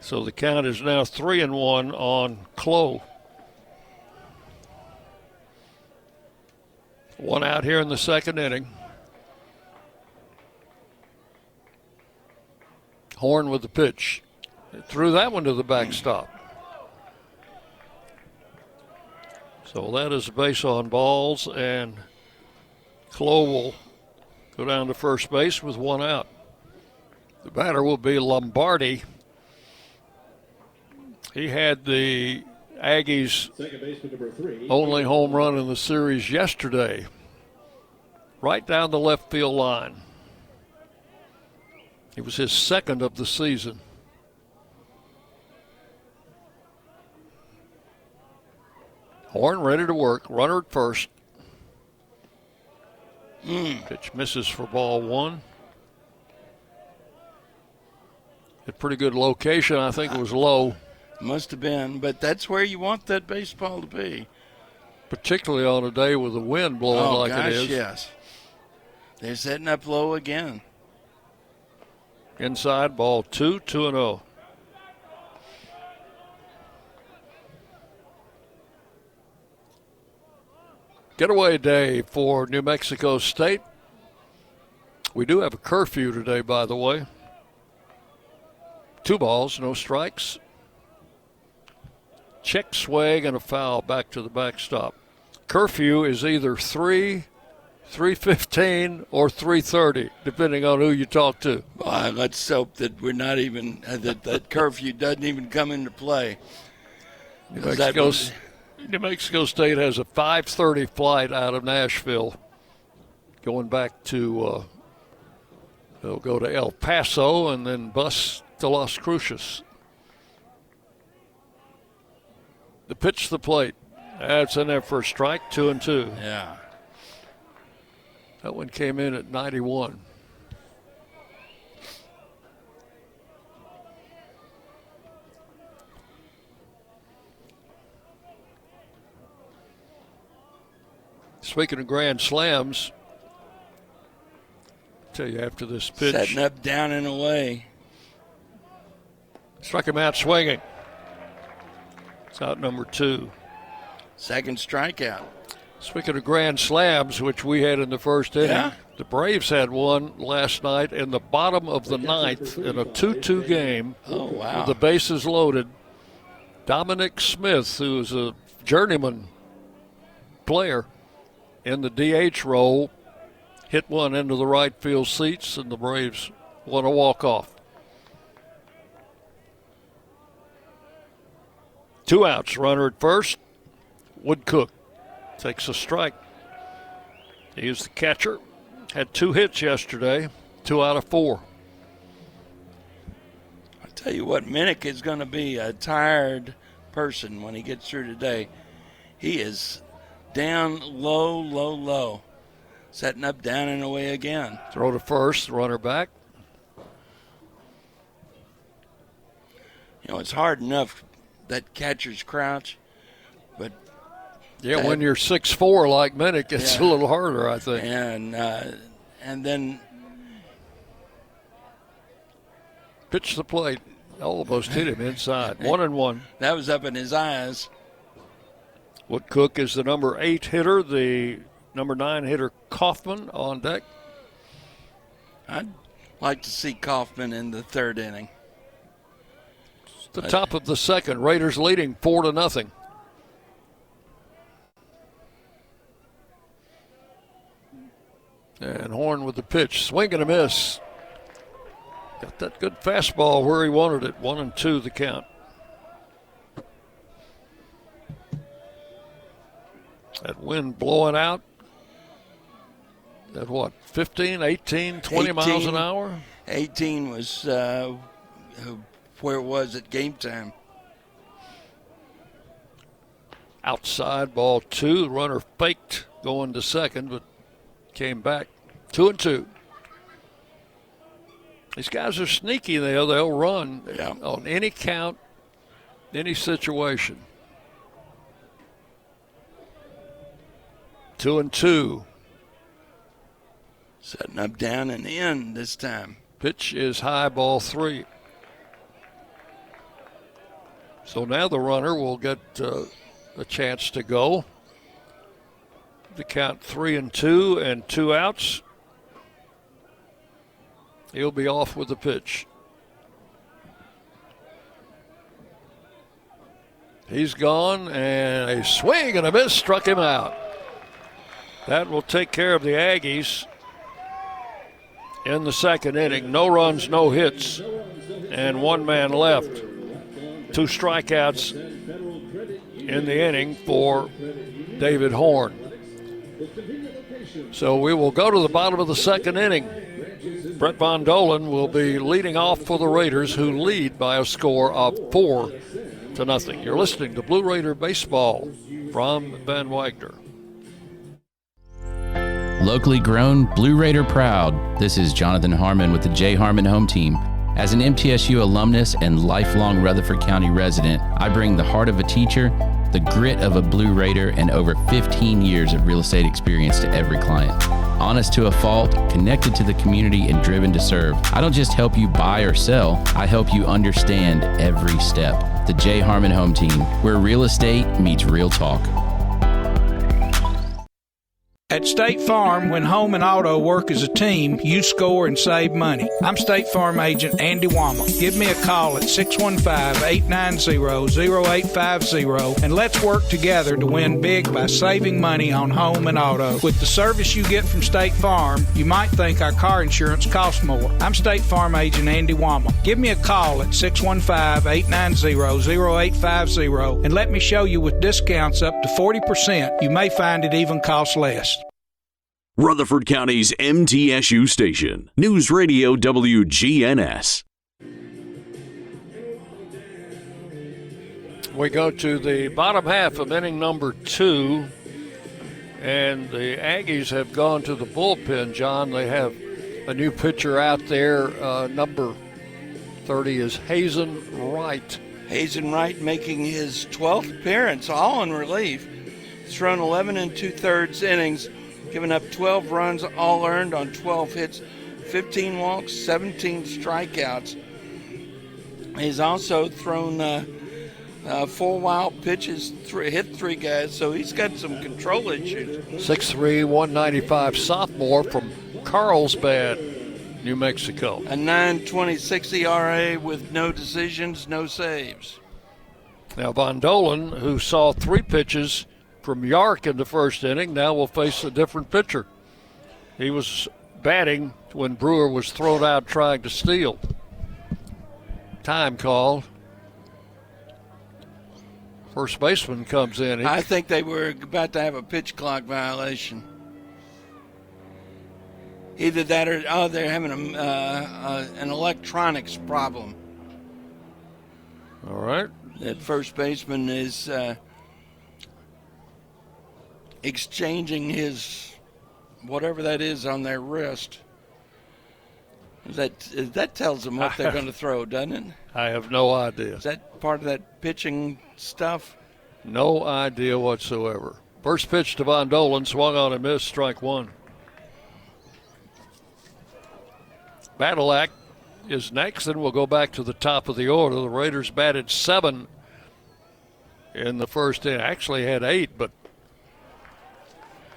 So the count is now 3-1 on Clough. 1 out here in the second inning. Horn with the pitch. Threw that one to the backstop. So that is a base on balls, and Clough will go down to first base with 1 out. The batter will be Lombardi. He had the Aggies' only home run in the series yesterday, right down the left field line. It was his second of the season. Horn ready to work, runner at first. Pitch misses for ball one. A pretty good location. I think it was low. Must have been, but that's where you want that baseball to be. Particularly on a day with the wind blowing it is. Yes. They're setting up low again. Inside, ball 2, 2-0. Getaway day for New Mexico State. We do have a curfew today, by the way. 2 balls, no strikes. Check swag and a foul back to the backstop. Curfew is either 3:15 or 3:30, depending on who you talk to. Well, let's hope that we're not even that curfew doesn't even come into play. New Mexico State has a 5:30 flight out of Nashville, going back to they'll go to El Paso and then bus to Las Cruces. The pitch to the plate. That's in there for a strike, 2-2. Yeah. That one came in at 91. Speaking of grand slams, I'll tell you after this pitch. Setting up, down, and away. Struck him out swinging. It's out number 2. Second strikeout. Speaking of grand slams, which we had in the first inning, the Braves had one last night in the bottom of the 9th in a 2-2 game. Oh, wow. With the bases loaded. Dominic Smith, who is a journeyman player in the DH role, hit one into the right field seats, and the Braves won a walk-off. 2 outs, runner at first. Woodcook takes a strike. He is the catcher. Had 2 hits yesterday, 2 out of 4. I tell you what, Minnick is going to be a tired person when he gets through today. He is down low, low, low. Setting up, down, and away again. Throw to first, runner back. You know, it's hard enough, that catcher's crouch, but yeah, when you're 6'4" like Minnick, it's a little harder, I think. And then pitch to the plate, almost hit him inside. 1-1. That was up in his eyes. Woodcook is the number 8 hitter. The number 9 hitter Kaufman on deck. I'd like to see Kaufman in the 3rd inning. It's the top of the 2nd. Raiders leading 4-0. And Horn with the pitch. Swing and a miss. Got that good fastball where he wanted it. 1-2 the count. That wind blowing out at what, 15, 18, 20 miles an hour? 18 was where it was at game time. Outside, ball 2. The runner faked going to second, but came back. 2-2. These guys are sneaky. They'll run on any count, any situation. 2-2. Setting up, down, and in this time. Pitch is high, ball 3. So now the runner will get a chance to go. The count 3-2 and 2 outs. He'll be off with the pitch. He's gone, and a swing and a miss struck him out. That will take care of the Aggies in the 2nd inning. No runs, no hits, and 1 man left. 2 strikeouts in the inning for David Horn. So we will go to the bottom of the 2nd inning. Brett Von Dolen will be leading off for the Raiders, who lead by a score of 4-0. You're listening to Blue Raider Baseball from Van Wagner. Locally grown, Blue Raider proud. This is Jonathan Harmon with the J. Harmon Home Team. As an MTSU alumnus and lifelong Rutherford County resident, I bring the heart of a teacher, the grit of a Blue Raider, and over 15 years of real estate experience to every client. Honest to a fault, connected to the community, and driven to serve. I don't just help you buy or sell, I help you understand every step. The J. Harmon Home Team, where real estate meets real talk. At State Farm, when home and auto work as a team, you score and save money. I'm State Farm agent Andy Wama. Give me a call at 615-890-0850 and let's work together to win big by saving money on home and auto. With the service you get from State Farm, you might think our car insurance costs more. I'm State Farm agent Andy Wama. Give me a call at 615-890-0850 and let me show you with discounts up to 40%. You may find it even costs less. Rutherford County's MTSU station, News Radio WGNS. We go to the bottom half of inning number 2, and the Aggies have gone to the bullpen, John. They have a new pitcher out there. Number 30 is Hazen Wright. Hazen Wright making his 12th appearance, all in relief thrown 11 2/3 innings, given up 12 runs, all earned on 12 hits, 15 walks, 17 strikeouts. He's also thrown 4 wild pitches, hit 3 guys, so he's got some control issues. 6'3", 195 sophomore from Carlsbad, New Mexico. A 9.26 ERA with no decisions, no saves. Now Von Dolan, who saw 3 pitches from Yark in the first inning, now will face a different pitcher. He was batting when Brewer was thrown out trying to steal. Time call. First baseman comes in. I think they were about to have a pitch clock violation. Either that or they're having an electronics problem. All right. That first baseman is exchanging his whatever that is on their wrist. That tells them what they're going to throw, doesn't it? I have no idea. Is that part of that pitching stuff? No idea whatsoever. First pitch to Von Dolan, swung on and missed, strike 1. Badalak is next, and we'll go back to the top of the order. The Raiders batted 7 in the first inning. Actually had 8, but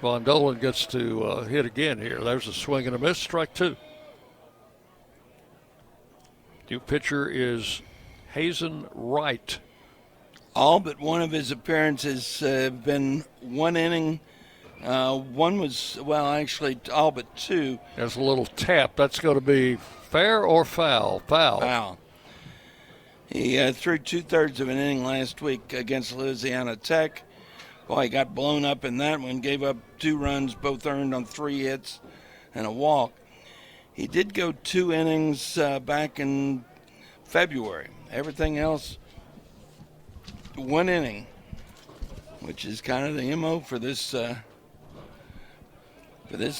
Von Dolan gets to hit again here. There's a swing and a miss, strike 2. New pitcher is Hazen Wright. All but one of his appearances have been 1 inning. One was, actually all but 2. There's a little tap. That's going to be fair or foul? Foul. He threw 2/3 of an inning last week against Louisiana Tech. Boy, he got blown up in that one, gave up 2 runs, both earned on 3 hits and a walk. He did go 2 innings back in February. Everything else, 1 inning, which is kind of the MO for this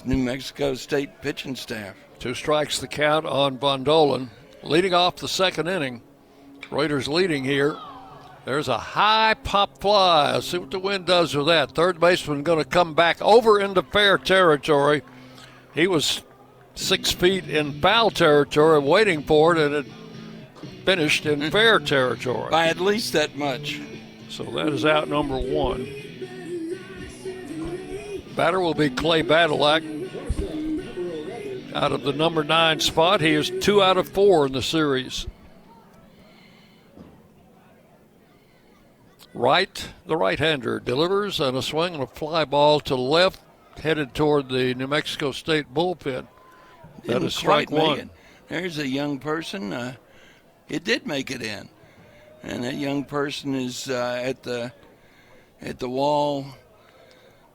New Mexico State pitching staff. 2 strikes the count on Von Dolan. Leading off the second inning, Raiders leading here. There's a high pop fly. Let's see what the wind does with that. Third baseman going to come back over into fair territory. He was 6 feet in foul territory waiting for it, and it finished in fair territory. By at least that much. So that is out number 1. Batter will be Clay Badalak. Out of the number 9 spot, he is 2 out of 4 in the series. Wright, the right-hander, delivers on a swing and a fly ball to left, headed toward the New Mexico State bullpen. That is strike 1. There's a young person. It did make it in, and that young person is at the wall,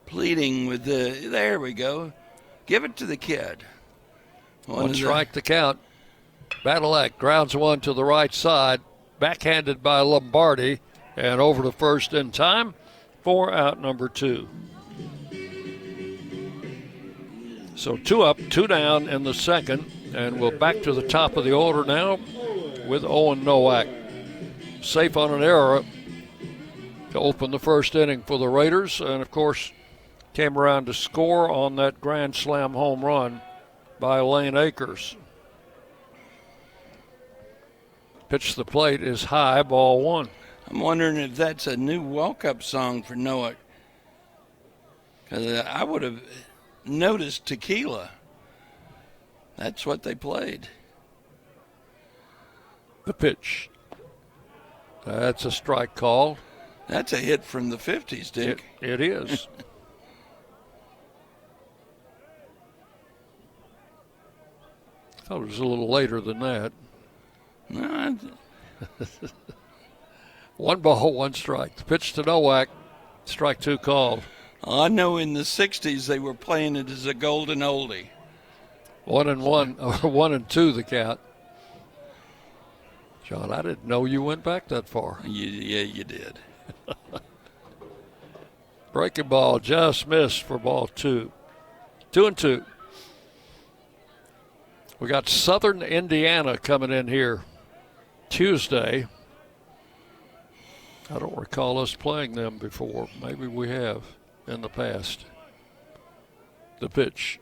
pleading with the. There we go. Give it to the kid. 1 strike the count. Badalak grounds 1 to the right side, backhanded by Lombardi, and over to first in time for out number 2. So 2 up, 2 down in the second, and we're back to the top of the order now with Owen Nowak. Safe on an error to open the first inning for the Raiders, and of course came around to score on that grand slam home run by Lane Akers. Pitch to the plate is high, ball 1. I'm wondering if that's a new walk-up song for Nowak. Because I would have noticed Tequila. That's what they played. The pitch. That's a strike call. That's a hit from the 50s, Dick. It is. I thought it was a little later than that. No, 1 ball, 1 strike. The pitch to Nowak, strike 2 called. I know in the 60s they were playing it as a golden oldie. 1-1, or 1-2 the count. John, I didn't know you went back that far. Yeah, you did. Breaking ball just missed for ball 2. 2-2. We got Southern Indiana coming in here Tuesday. I don't recall us playing them before. Maybe we have. in the past. The pitch.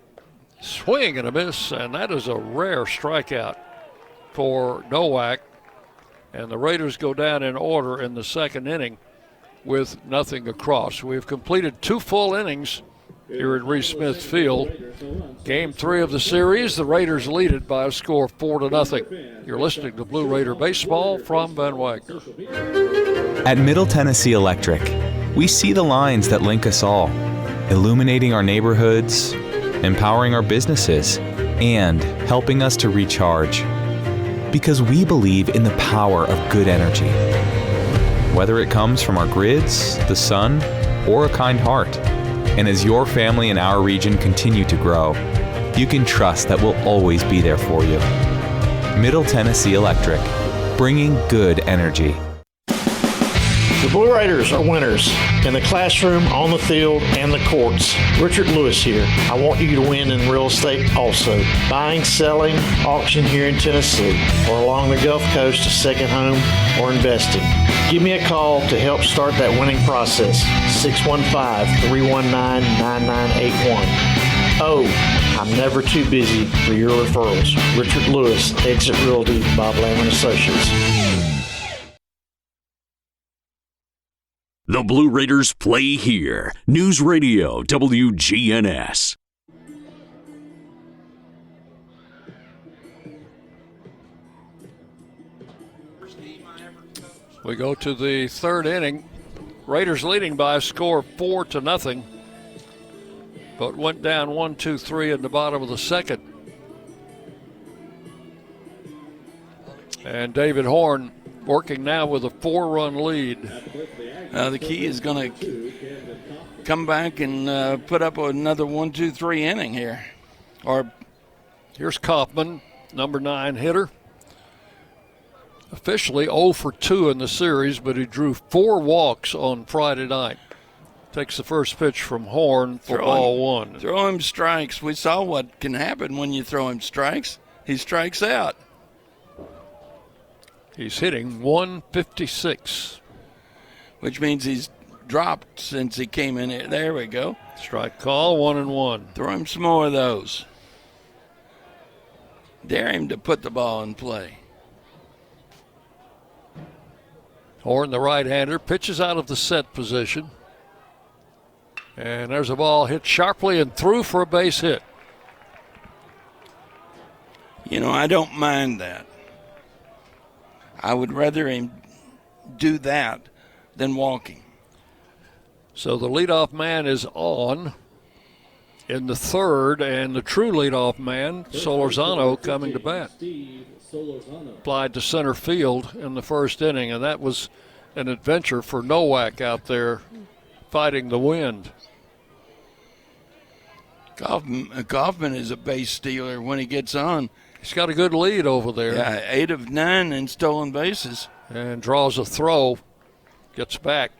Swing and a miss, and that is a rare strikeout for Nowak. And the Raiders go down in order in the second inning with nothing across. We've completed 2 full innings here at Reese Smith Field. Game 3 of the series, the Raiders lead it by a score of 4-0. You're listening to Blue Raider Baseball from Van Wagner. At Middle Tennessee Electric, we see the lines that link us all, illuminating our neighborhoods, empowering our businesses, and helping us to recharge. Because we believe in the power of good energy. Whether it comes from our grids, the sun, or a kind heart. And as your family and our region continue to grow, you can trust that we'll always be there for you. Middle Tennessee Electric, bringing good energy. The Blue Raiders are winners in the classroom, on the field, and the courts. Richard Lewis here. I want you to win in real estate also. Buying, selling, auction here in Tennessee, or along the Gulf Coast, a second home, or investing. Give me a call to help start that winning process. 615-319-9981. Oh, I'm never too busy for your referrals. Richard Lewis, Exit Realty, Bob Lamb & Associates. The Blue Raiders play here. News Radio WGNS. We go to the third inning. Raiders leading by a score of 4-0, but went down 1-2-3 in the bottom of the second. And David Horn working now with a 4-run lead. The key is going to come back and put up another 1-2-3 inning here. Or here's Kaufman, number 9 hitter. Officially 0 for 2 in the series, but he drew 4 walks on Friday night. Takes the first pitch from Horn for ball 1. Throw him strikes. We saw what can happen when you throw him strikes. He strikes out. He's hitting 156. Which means he's dropped since he came in here. There we go. Strike call, 1-1. Throw him some more of those. Dare him to put the ball in play. Horn, the right-hander, pitches out of the set position. And there's a ball hit sharply and through for a base hit. You know, I don't mind that. I would rather him do that than walking. So the leadoff man is on in the third, and the true leadoff man, Solorzano, coming to bat. Applied to center field in the first inning, and that was an adventure for Nowak out there fighting the wind. Kaufman is a base stealer when he gets on. He's got a good lead over there. Yeah, 8 of 9 in stolen bases. And draws a throw, gets back.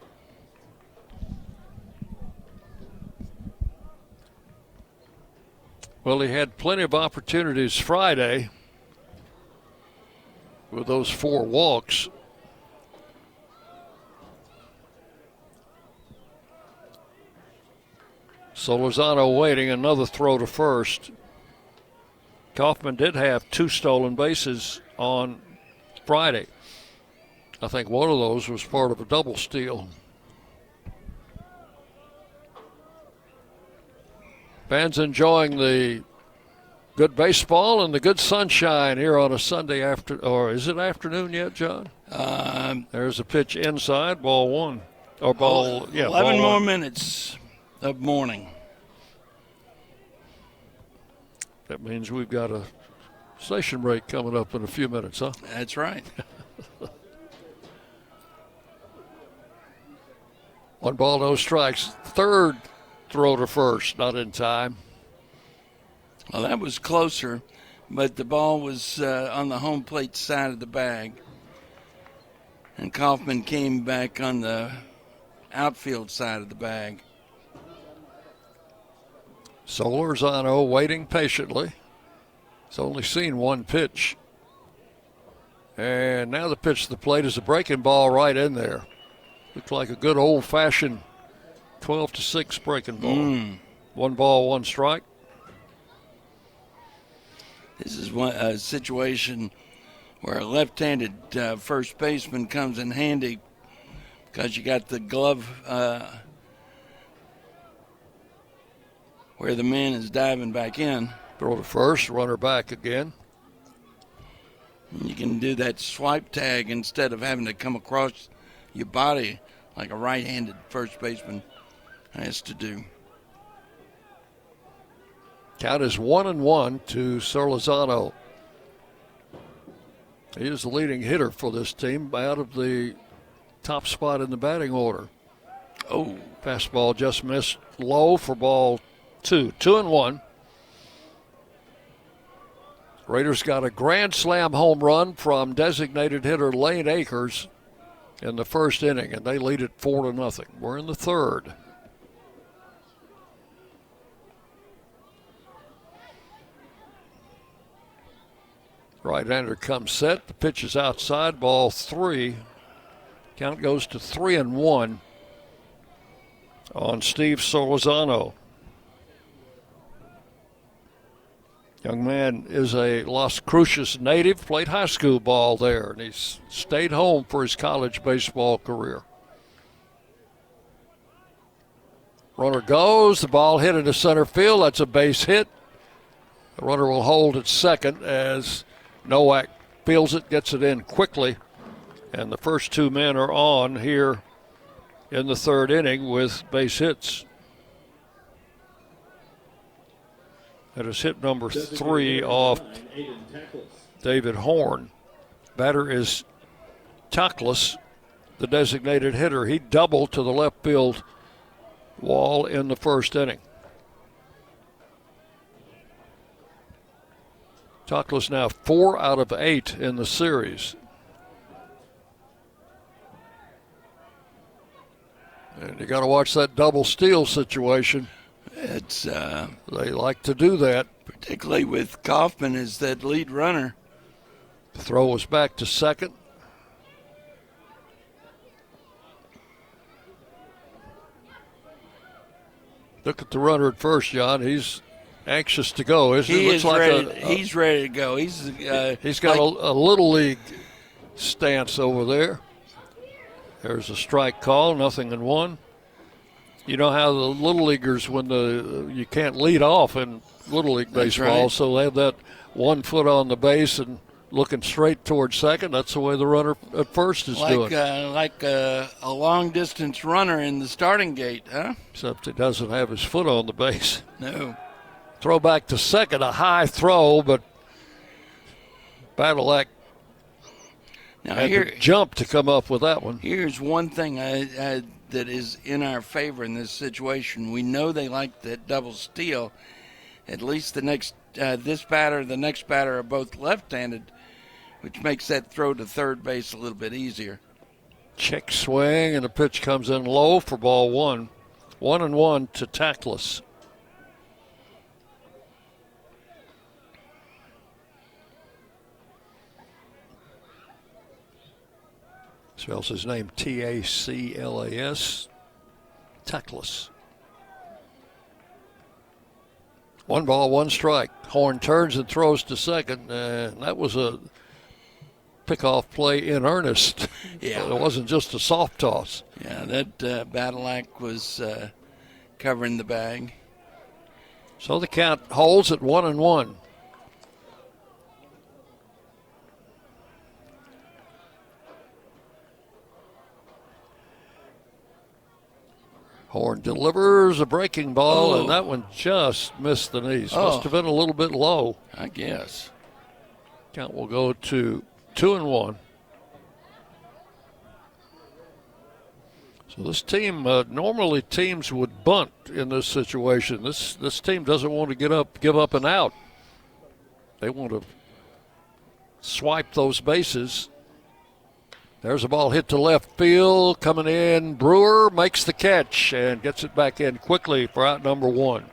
Well, he had plenty of opportunities Friday with those 4 walks. Solorzano waiting, another throw to first. Kaufman did have 2 stolen bases on Friday. I think one of those was part of a double steal. Fans enjoying the good baseball and the good sunshine here on a Sunday or is it afternoon yet, John? There's a pitch inside, ball 1. Or ball, 11 ball more 1. minutes of morning. That means we've got a station break coming up in a few minutes, huh? That's right. 1 ball, no strikes. Third throw to first, not in time. Well, that was closer, but the ball was on the home plate side of the bag. And Kaufman came back on the outfield side of the bag. Solorzano waiting patiently. He's only seen 1 pitch. And now the pitch to the plate is a breaking ball right in there. Looks like a good old-fashioned 12-6 breaking ball. 1 ball, 1 strike. This is a situation where a left-handed first baseman comes in handy because you got the glove where the man is diving back in. Throw to first, runner back again. And you can do that swipe tag instead of having to come across your body like a right-handed first baseman has to do. Count is 1-1 to Solorzano. He is the leading hitter for this team out of the top spot in the batting order. Oh, fastball just missed low for ball 2. 2-1. Raiders got a grand slam home run from designated hitter Lane Akers in the first inning, and they lead it 4-0. We're in the third. Right-hander comes set. The pitch is outside. Ball 3. Count goes to 3-1 on Steve Solorzano. Young man is a Las Cruces native, played high school ball there, and he's stayed home for his college baseball career. Runner goes, the ball hit into center field. That's a base hit. The runner will hold at second as Nowak feels it, gets it in quickly, and the first 2 men are on here in the third inning with base hits. That is hit number 3 off David Horn. Batter is Toklas, the designated hitter. He doubled to the left field wall in the first inning. Toklas now 4 out of 8 in the series. And you got to watch that double steal situation. It's they like to do that, particularly with Kaufman as that lead runner. The throw was back to second. Look at the runner at first, John. He's anxious to go, isn't he? He's ready to go. He's got a little league stance over there. There's a strike call, 0-1. You know how the little leaguers, when you can't lead off in little league baseball, right. So they have that 1 foot on the base and looking straight towards second. That's the way the runner at first is doing. Like a long distance runner in the starting gate, huh? Except he doesn't have his foot on the base. No. Throw back to second, a high throw, but Badalak had to jump to come up with that one. Here's one thing that is in our favor in this situation. We know they like that double steal. At least the next batter are both left-handed, which makes that throw to third base a little bit easier. Check swing, and the pitch comes in low for ball 1. 1-1 to Toklas. Spells his name Taclas. Toklas. 1 ball, 1 strike. Horn turns and throws to second. That was a pickoff play in earnest. Yeah. It wasn't just a soft toss. Yeah, that Badalak was covering the bag. So the count holds at 1-1. Horn delivers a breaking ball, and that one just missed the knees. Must have been a little bit low, I guess. Count will go to 2-1. So this team, normally teams would bunt in this situation. This team doesn't want to give up and out. They want to swipe those bases. There's a ball hit to left field, coming in. Brewer makes the catch and gets it back in quickly for out number 1.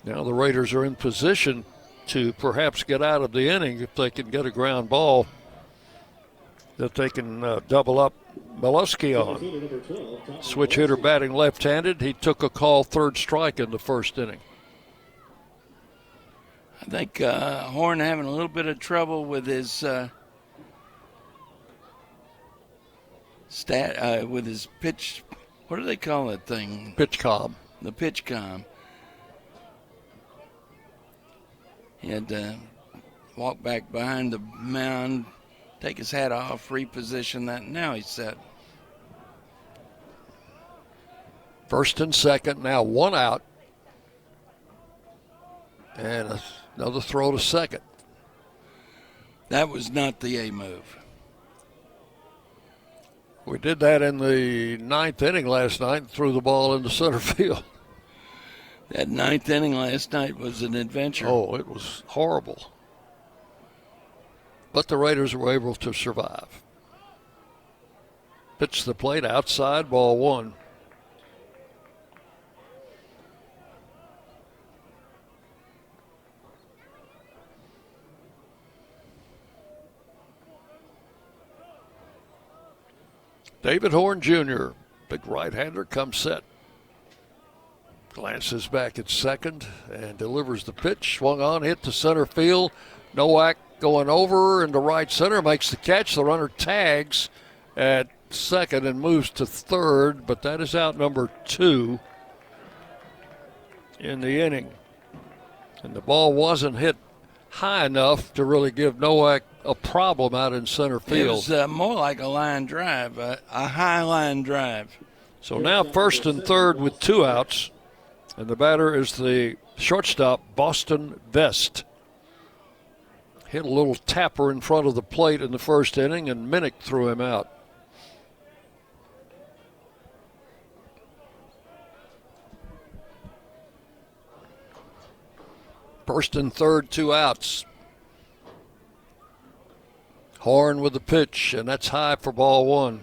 Now the Raiders are in position to perhaps get out of the inning if they can get a ground ball that they can double up Miloski on. Switch hitter batting left-handed. He took a call third strike in the first inning. I think Horn having a little bit of trouble with his with his pitch. What do they call that thing? Pitch comm. The pitch comm. He had to walk back behind the mound, take his hat off, reposition that, and now he's set. First and second, now one out. And another throw to second. That was not the A move. We did that in the ninth inning last night and threw the ball into center field. That ninth inning last night was an adventure. Oh, it was horrible. But the Raiders were able to survive. Pitch the plate outside, ball one. David Horn Jr., big right-hander, comes set. Glances back at second and delivers the pitch. Swung on, hit to center field. Nowak going over into right center, makes the catch. The runner tags at second and moves to third, but that is out number 2 in the inning. And the ball wasn't hit high enough to really give Nowak a problem out in center field. It was more like a line drive, a high line drive. So now first and third with 2 outs. And the batter is the shortstop, Boston Vest. Hit a little tapper in front of the plate in the first inning, and Minnick threw him out. First and third, 2 outs. Horn with the pitch, and that's high for ball one.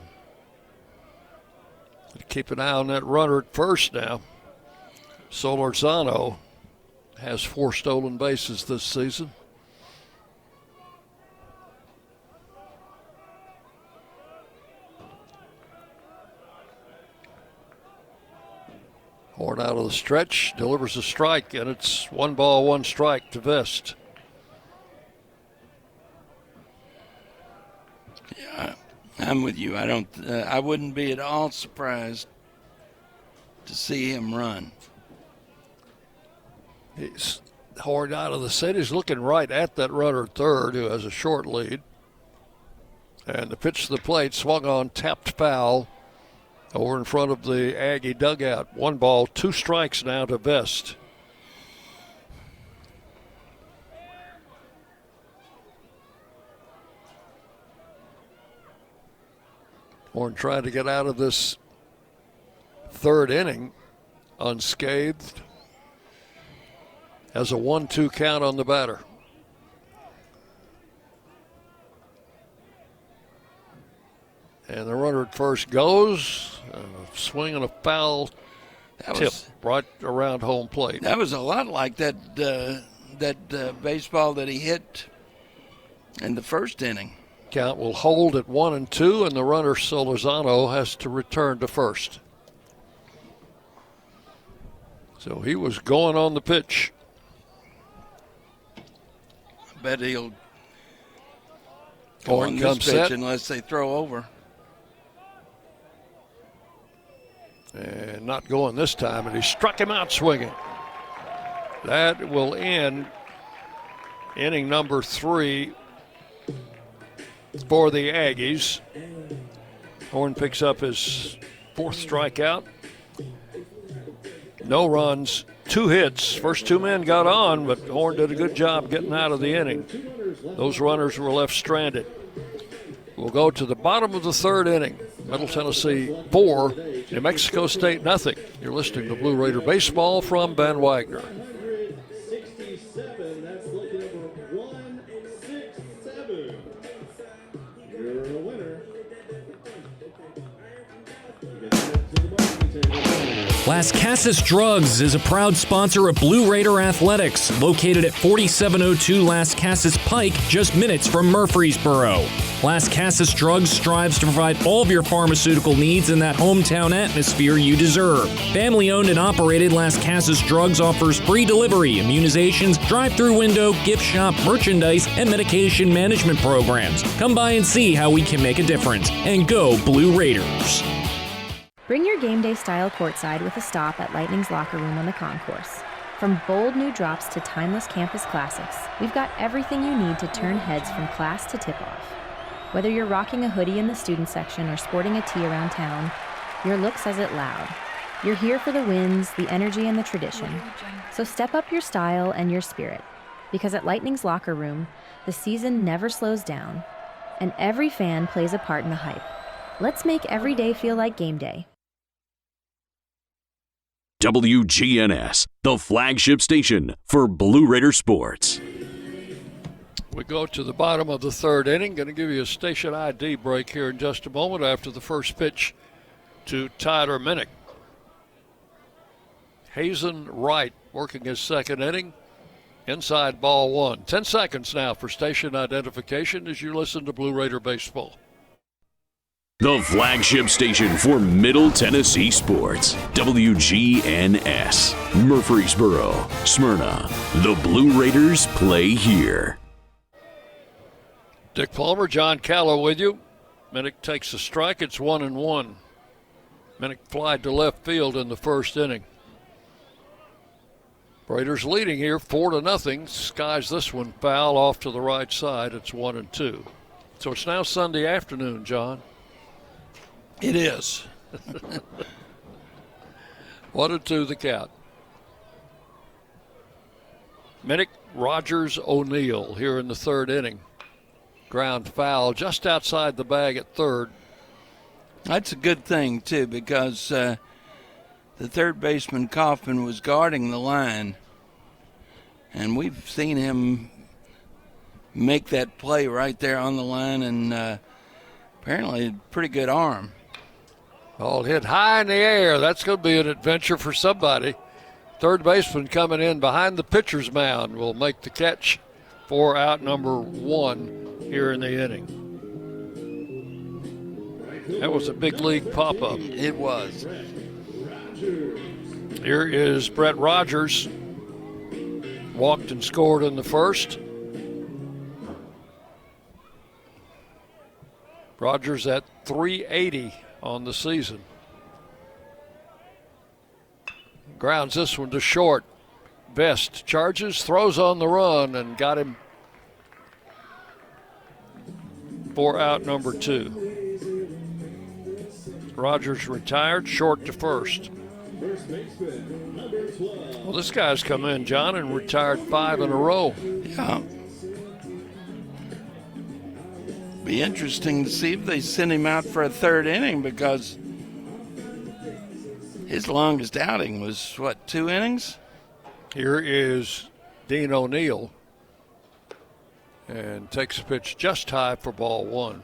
Keep an eye on that runner at first now. Solorzano has 4 stolen bases this season. Horn out of the stretch, delivers a strike, and it's 1 ball, 1 strike to Vest. Yeah, I'm with you. I wouldn't be at all surprised to see him run. He's Horn out of the set. He's looking right at that runner at third, who has a short lead. And the pitch to the plate, swung on, tapped foul over in front of the Aggie dugout. 1 ball, 2 strikes now to Vest. Horn trying to get out of this third inning unscathed. Has a 1-2 count on the batter. And the runner at first goes. A swing and a foul tip right around home plate. That was a lot like that baseball that he hit in the first inning. Count will hold at 1-2, and the runner Solorzano has to return to first. So he was going on the pitch. I bet he'll go on this pitch unless they throw over. And not going this time, and he struck him out swinging. That will end inning number 3 for the Aggies. Horn picks up his 4th strikeout. No runs, 2 hits. First 2 men got on, but Horn did a good job getting out of the inning. Those runners were left stranded. We'll go to the bottom of the 3rd inning. Middle Tennessee 4, New Mexico State nothing. You're listening to Blue Raider Baseball from Ben Wagner. That's lucky number 167. You're a winner. Las Casas Drugs is a proud sponsor of Blue Raider Athletics, located at 4702 Las Casas Pike, just minutes from Murfreesboro. Las Casas Drugs strives to provide all of your pharmaceutical needs in that hometown atmosphere you deserve. Family-owned and operated, Las Casas Drugs offers free delivery, immunizations, drive-through window, gift shop, merchandise, and medication management programs. Come by and see how we can make a difference. And go Blue Raiders! Bring your game day style courtside with a stop at Lightning's locker room on the concourse. From bold new drops to timeless campus classics, we've got everything you need to turn heads from class to tip-off. Whether you're rocking a hoodie in the student section or sporting a tee around town, your look says it loud. You're here for the wins, the energy, and the tradition. So step up your style and your spirit, because at Lightning's locker room, the season never slows down, and every fan plays a part in the hype. Let's make every day feel like game day. WGNS, the flagship station for Blue Raider sports. We go to the bottom of the third inning. Going to give you a station ID break here in just a moment after the first pitch to Tyler Minnick. Hazen Wright working his second inning. Inside ball one. 10 seconds now for station identification as you listen to Blue Raider baseball. The flagship station for Middle Tennessee sports. WGNS. Murfreesboro, Smyrna. The Blue Raiders play here. Dick Palmer, John Callow with you. Minnick takes a strike. It's 1-1. Minnick flied to left field in the first inning. Raiders leading here 4-0. Skies this one foul off to the right side. It's 1-2. So it's now Sunday afternoon, John. It is. 1-2 the count. Minnick, Rogers, O'Neill here in the third inning. Ground foul just outside the bag at third. That's a good thing, too, because the third baseman, Kaufman, was guarding the line. And we've seen him make that play right there on the line, and apparently a pretty good arm. Ball hit high in the air. That's going to be an adventure for somebody. Third baseman coming in behind the pitcher's mound will make the catch for out number one here in the inning. That was a big league pop-up. It was. Here is Brett Rogers. Walked and scored in the first. Rogers at .380 on the season. Grounds this one to short. Best charges, throws on the run, and got him for out number two. Rogers retired, short to first. Well, this guy's come in, John, and retired 5 in a row. Yeah. Be interesting to see if they send him out for a third inning, because his longest outing was, 2 innings? Here is Dean O'Neill, and takes a pitch just high for ball one.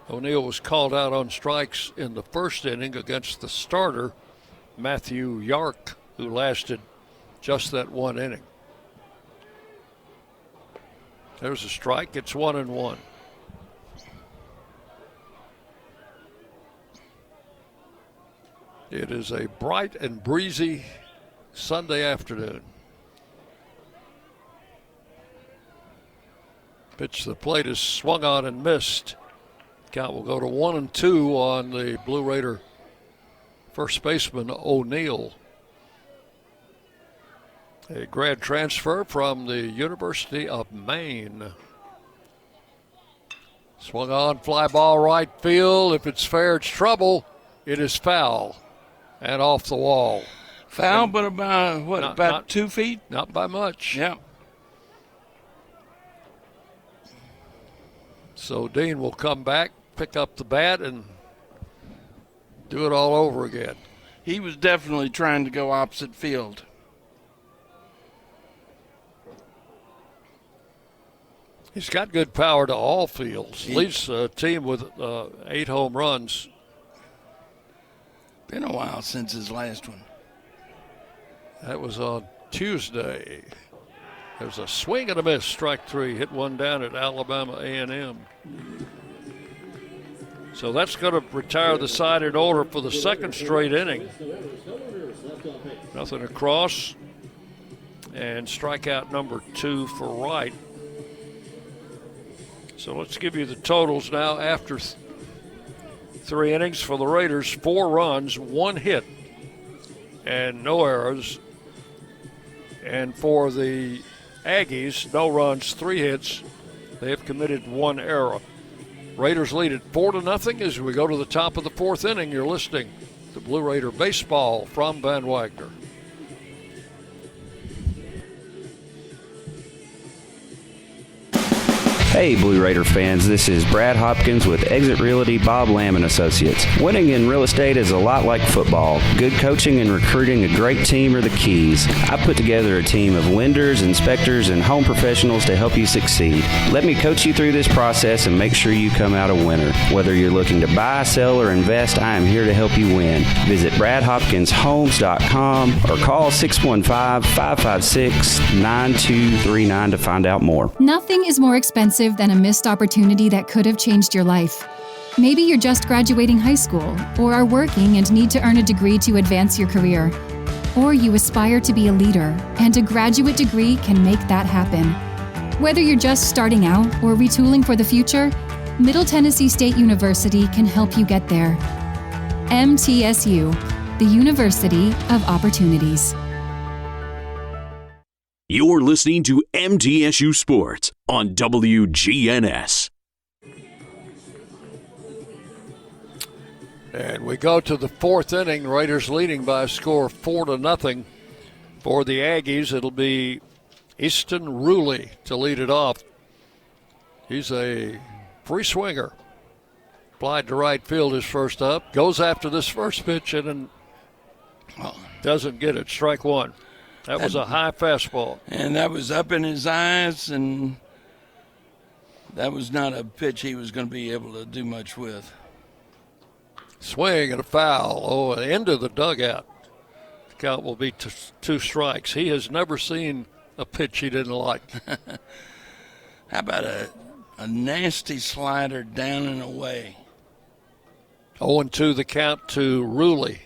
O'Neill was called out on strikes in the first inning against the starter, Matthew Yark, who lasted just that 1 inning. There's a strike. It's 1-1. It is a bright and breezy Sunday afternoon. Pitch to the plate is swung on and missed. Count will go to 1-2 on the Blue Raider first baseman O'Neill. A grad transfer from the University of Maine. Swung on, fly ball right field. If it's fair, it's trouble. It is foul and off the wall. Foul, but about, about 2 feet? Not by much. Yeah. So Dean will come back, pick up the bat, and do it all over again. He was definitely trying to go opposite field. He's got good power to all fields. Leads a team with 8 home runs. Been a while since his last one. That was on Tuesday. There's a swing and a miss, strike 3. Hit one down at Alabama A&M. So that's going to retire the side in order for the second straight inning. Nothing across. And strikeout number 2 for Wright. So let's give you the totals now after 3 innings for the Raiders. 4 runs, 1 hit, and no errors. And for the Aggies, no runs, 3 hits. They have committed 1 error. Raiders lead it 4-0 as we go to the top of the 4th inning. You're listening to Blue Raider Baseball from Van Wagner. Hey Blue Raider fans, this is Brad Hopkins with Exit Realty Bob Lamb and Associates. Winning in real estate is a lot like football. Good coaching and recruiting a great team are the keys. I put together a team of lenders, inspectors, and home professionals to help you succeed. Let me coach you through this process and make sure you come out a winner. Whether you're looking to buy, sell, or invest, I am here to help you win. Visit BradHopkinsHomes.com or call 615-556-9239 to find out more. Nothing is more expensive than a missed opportunity that could have changed your life. Maybe you're just graduating high school or are working and need to earn a degree to advance your career. Or you aspire to be a leader, and a graduate degree can make that happen. Whether you're just starting out or retooling for the future, Middle Tennessee State University can help you get there. MTSU, the University of Opportunities. You're listening to MTSU Sports on WGNS. And we go to the 4th inning. Raiders leading by a score of 4-0. For the Aggies, it'll be Easton Ruley to lead it off. He's a free swinger. Applied to right field is first up. Goes after this first pitch and doesn't get it. Strike 1. That was a high fastball. And that was up in his eyes, and that was not a pitch he was going to be able to do much with. Swing and a foul. Oh, into the dugout. The count will be 2 strikes. He has never seen a pitch he didn't like. How about a nasty slider down and away? 0-2 the count to Ruley.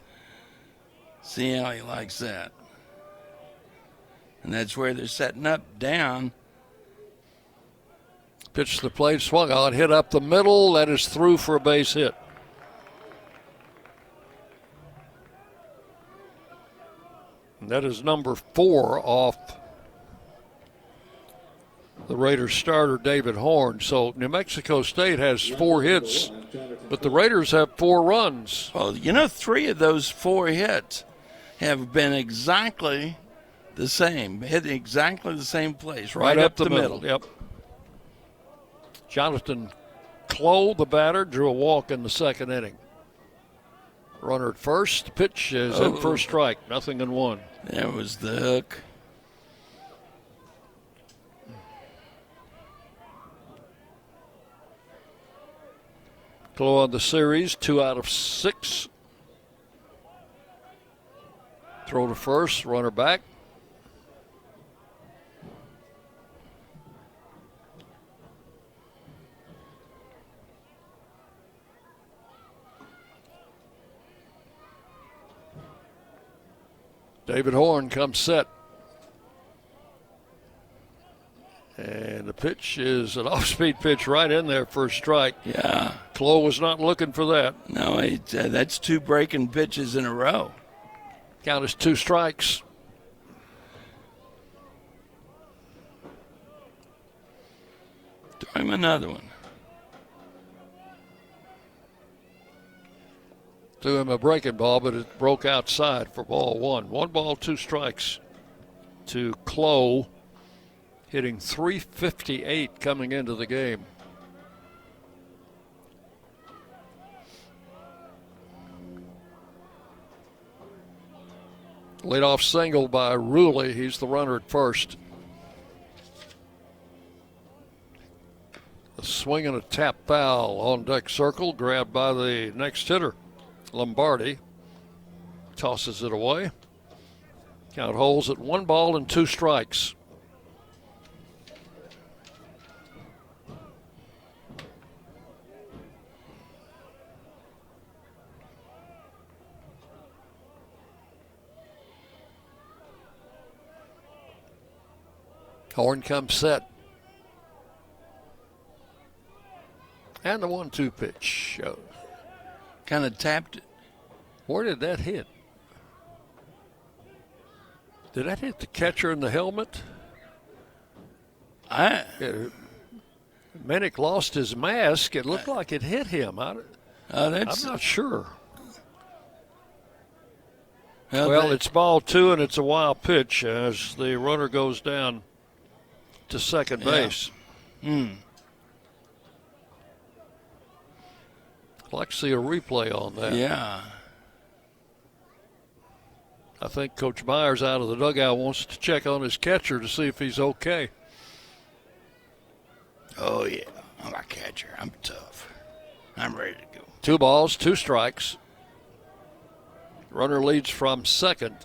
See how he likes that. And that's where they're setting up down. Pitch to the plate, swung on, hit up the middle. That is through for a base hit. And that is number 4 off the Raiders starter, David Horn. So New Mexico State has 4 hits, but the Raiders have 4 runs. Well, 3 of those 4 hits have been exactly the same, hit exactly the same place, right up the middle. Yep. Jonathan Clough, the batter, drew a walk in the 2nd inning. Runner at first. Pitch is in for a strike. 0-1. There was the hook. Clough on the series, 2 out of 6. Throw to first, runner back. David Horn comes set. And the pitch is an off-speed pitch right in there for a strike. Yeah. Clough was not looking for that. No, that's 2 breaking pitches in a row. Count is 2 strikes. Throw him another one. Threw him a breaking ball, but it broke outside for ball 1. 1 ball, 2 strikes to Clough, hitting .358 coming into the game. Leadoff single by Ruley. He's the runner at first. A swing and a tap foul on deck circle, grabbed by the next hitter. Lombardi tosses it away. Count holds at 1 ball and 2 strikes. Horn comes set. And the 1-2 pitch. Kind of tapped it. Where did that hit? Did that hit the catcher in the helmet? Minnick lost his mask. It looked like it hit him. I'm not sure. Well, it's ball 2, and it's a wild pitch as the runner goes down to second base. I'd like to see a replay on that. Yeah. I think Coach Myers out of the dugout wants to check on his catcher to see if he's okay. Oh, yeah. I'm a catcher. I'm tough. I'm ready to go. 2 balls, 2 strikes. Runner leads from second.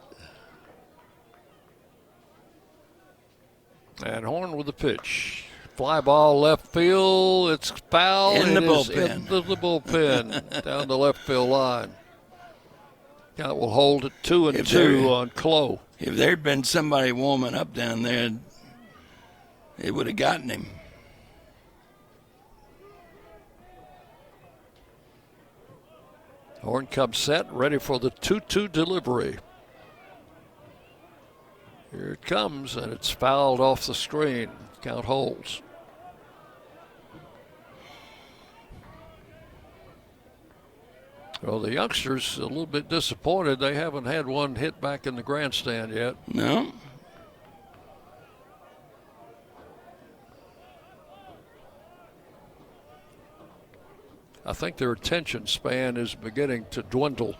And Horn with the pitch. Fly ball left field. It's foul. In the bullpen. In the bullpen down the left field line. That will hold it 2-2 on Clough. If there'd been somebody warming up down there, it would have gotten him. Horn comes set, ready for the 2-2 delivery. Here it comes, and it's fouled off the screen. Count holds. Well, the youngsters a little bit disappointed. They haven't had one hit back in the grandstand yet. No. I think their attention span is beginning to dwindle.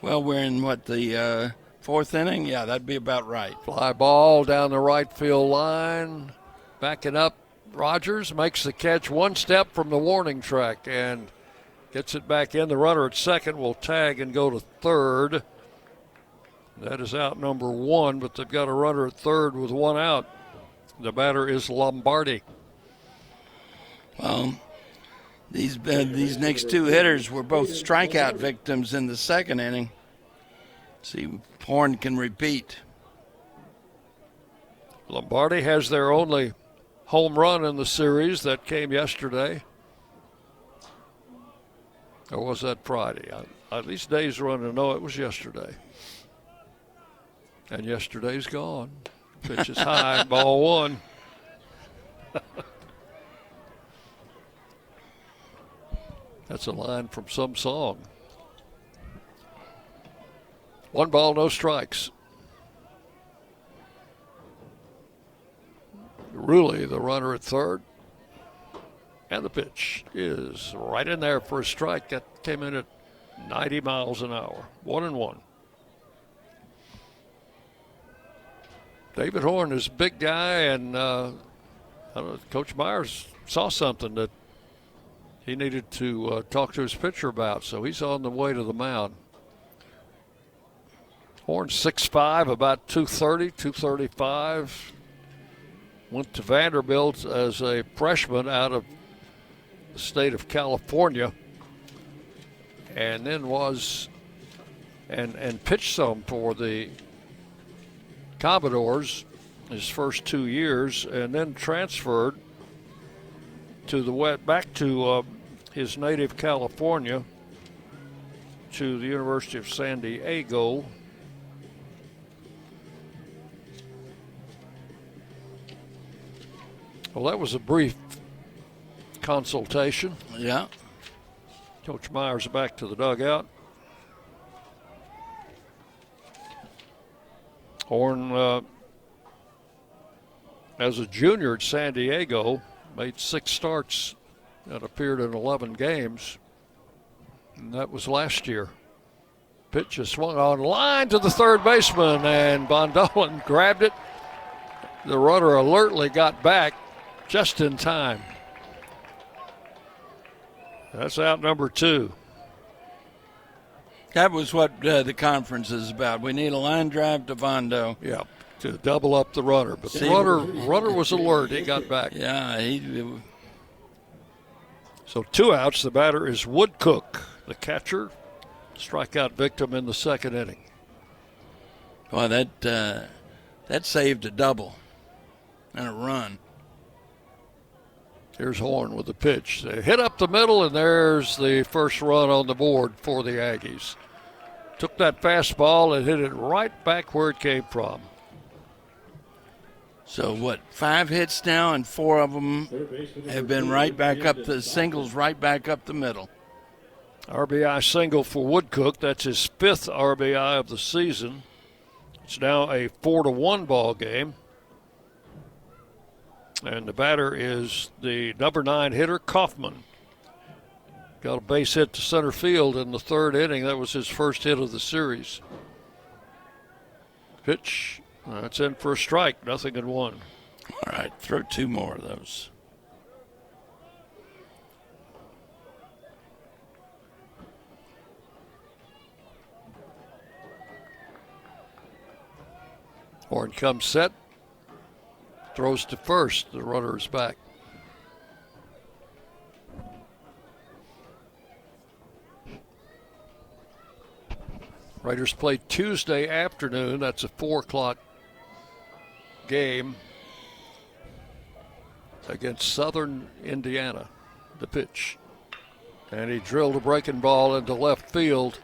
Well, we're in, the 4th inning? Yeah, that'd be about right. Fly ball down the right field line. Backing up, Rogers makes the catch 1 step from the warning track and gets it back in. The runner at second will tag and go to third. That is out number 1, but they've got a runner at third with 1 out. The batter is Lombardi. Well, these next 2 hitters were both strikeout victims in the 2nd inning. See if Horn can repeat. Lombardi has their only home run in the series. That came yesterday. Or was that Friday? These days running, no, it was yesterday. And yesterday's gone. Pitch is high, ball 1. That's a line from some song. 1 ball, no strikes. Rulli, the runner at third. And the pitch is right in there for a strike. That came in at 90 miles an hour. 1-1. David Horn is a big guy, and Coach Myers saw something that he needed to talk to his pitcher about, so he's on the way to the mound. Horn 6'5", about 230, 235. Went to Vanderbilt as a freshman out of the state of California, and then was and pitched some for the Commodores his first 2 years, and then transferred to back to his native California to the University of San Diego. Well, that was a brief consultation. Yeah. Coach Myers back to the dugout. Horn, as a junior at San Diego, made 6 starts and appeared in 11 games. And that was last year. Pitch is swung on line to the third baseman, and Von Dolan grabbed it. The runner alertly got back just in time. That's out number 2. That was what the conference is about. We need a line drive to Vondo. Yeah, to double up the runner. But the runner was alert. He got back. Yeah. So 2 outs. The batter is Woodcook, the catcher, strikeout victim in the 2nd inning. Well, that saved a double. and a run. Here's Horn with the pitch. They hit up the middle, and there's the first run on the board for the Aggies. Took that fastball and hit it right back where it came from. So what, 5 hits now, and 4 of them have been right back up the singles, right back up the middle. RBI single for Woodcook. That's his 5th RBI of the season. It's now a 4-1 ball game. And the batter is the number 9 hitter, Kaufman. Got a base hit to center field in the 3rd inning. That was his first hit of the series. Pitch. That's in for a strike. 0-1. All right, throw 2 more of those. Horn comes set. Throws to first. The runner is back. Raiders play Tuesday afternoon. That's a 4 o'clock game against Southern Indiana. The pitch. And he drilled a breaking ball into left field.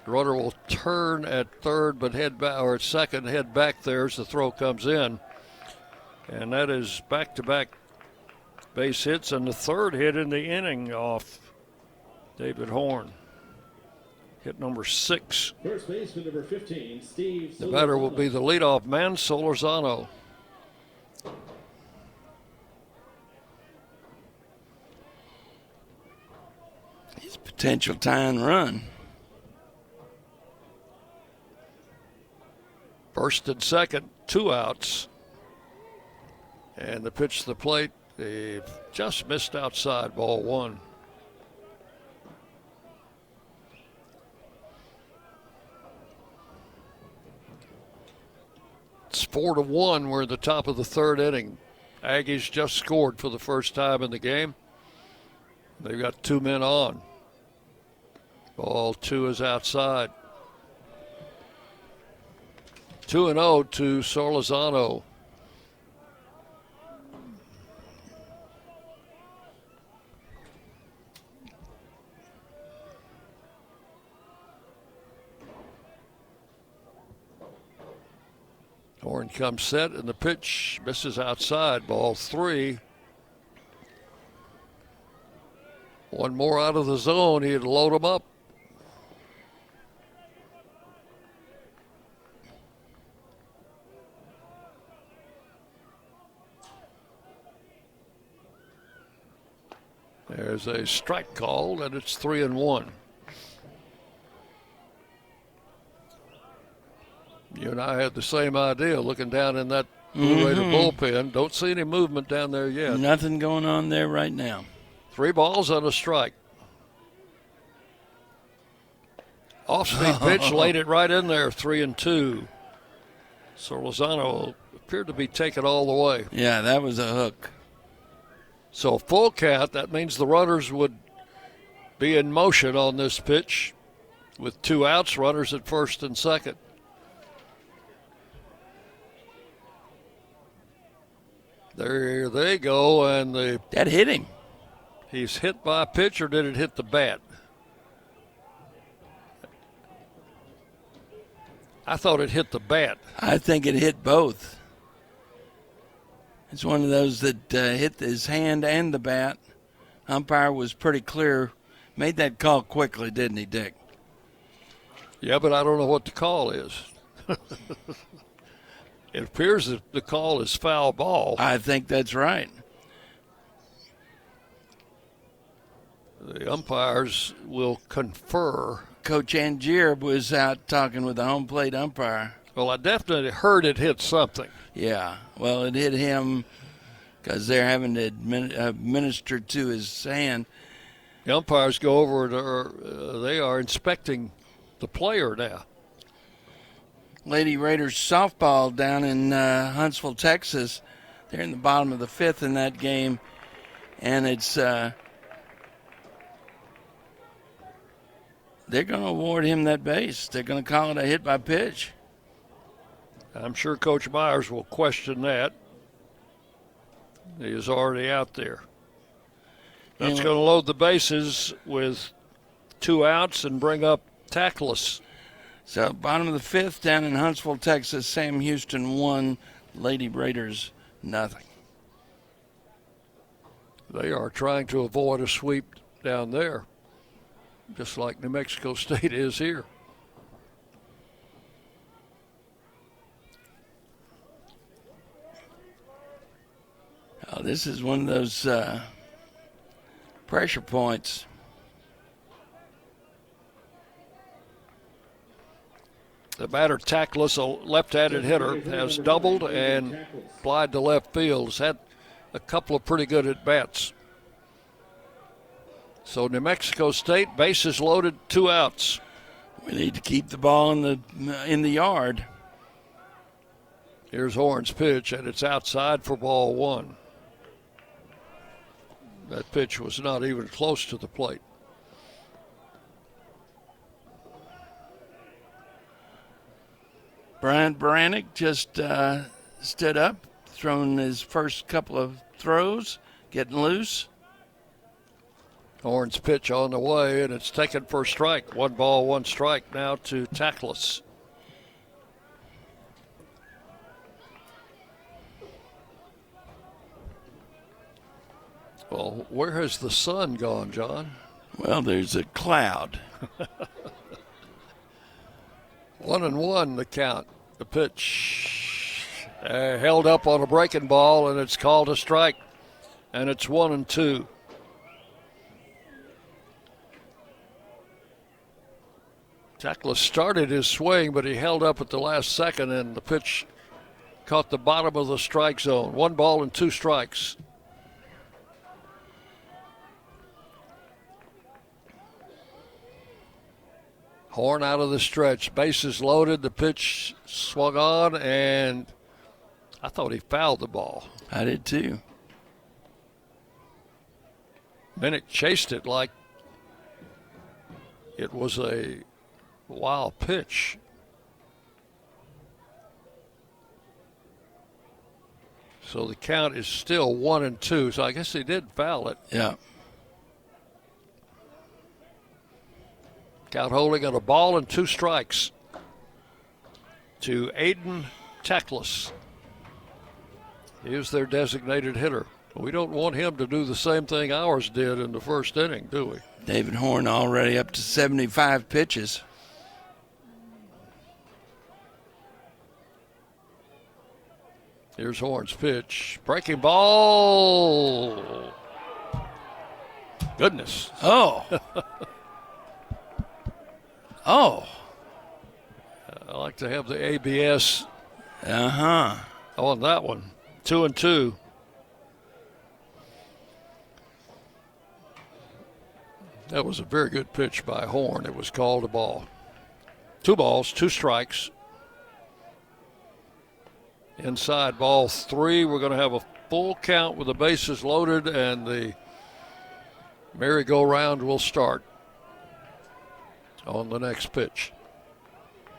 The runner will turn at third, but head back, or at second, head back there as the throw comes in. And that is back-to-back base hits and the 3rd hit in the inning off David Horn. Hit number 6. First baseman number 15, Steve. The batter will be the leadoff man, Solorzano. His potential tying run. First and second, 2 outs. And the pitch to the plate, they just missed outside, ball 1. It's 4-1. We're at the top of the 3rd inning. Aggies just scored for the first time in the game. They've got 2 men on. Ball 2 is outside. 2-0 to Solorzano. Horn comes set, and the pitch misses outside. Ball 3. 1 more out of the zone. He'd load him up. There's a strike called, and it's 3-1. You and I had the same idea looking down in that Blue Raider bullpen. Don't see any movement down there yet. Nothing going on there right now. 3 balls and a strike. Off-speed pitch, laid it right in there, 3-2. Solorzano appeared to be taken all the way. Yeah, that was a hook. So full count, that means the runners would be in motion on this pitch with 2 outs, runners at first and second. There they go, and that hit him. He's hit by a pitch, or did it hit the bat? I thought it hit the bat. I think it hit both. It's one of those that hit his hand and the bat. Umpire was pretty clear. Made that call quickly, didn't he, Dick? Yeah, but I don't know what the call is. It appears that the call is foul ball. I think that's right. The umpires will confer. Coach Angier was out talking with the home plate umpire. Well, I definitely heard it hit something. Yeah, well, it hit him because they're having to administer to his hand. The umpires go over, they are inspecting the player now. Lady Raiders softball down in Huntsville, Texas. They're in the bottom of the 5th in that game, and it's they're going to award him that base. They're going to call it a hit by pitch. I'm sure Coach Myers will question that. He is already out there. That's going to load the bases with 2 outs and bring up Tackless. So bottom of the 5th down in Huntsville, Texas. Sam Houston 1, Lady Raiders nothing. They are trying to avoid a sweep down there, just like New Mexico State is here. Oh, this is one of those pressure points. The batter, Tackless, a left-handed hitter, has doubled and flied to left field. Has had a couple of pretty good at-bats. So New Mexico State, bases loaded, 2 outs. We need to keep the ball in the yard. Here's Horn's pitch, and it's outside for ball 1. That pitch was not even close to the plate. Brian Baranek just stood up, thrown his first couple of throws, getting loose. Horn's pitch on the way, and it's taken for a strike. 1 ball, 1 strike now to Tackless. Well, where has the sun gone, John? Well, there's a cloud. 1-1 the count. The pitch held up on a breaking ball, and it's called a strike. And it's 1-2. Tackless started his swing, but he held up at the last second, and the pitch caught the bottom of the strike zone. 1 ball and 2 strikes. Horn out of the stretch. Bases loaded. The pitch swung on, and I thought he fouled the ball. I did too. Bennett chased it like it was a wild pitch. So the count is still 1-2. So I guess he did foul it. Yeah. Count holding on a ball and 2 strikes to Aiden Tackless. He is their designated hitter. We don't want him to do the same thing ours did in the first inning, do we? David Horn already up to 75 pitches. Here's Horn's pitch. Breaking ball. Goodness. Oh. Oh. I like to have the ABS on that one. 2-2. That was a very good pitch by Horn. It was called a ball. 2 balls, 2 strikes. Inside ball 3. We're going to have a full count with the bases loaded, and the merry-go-round will start on the next pitch.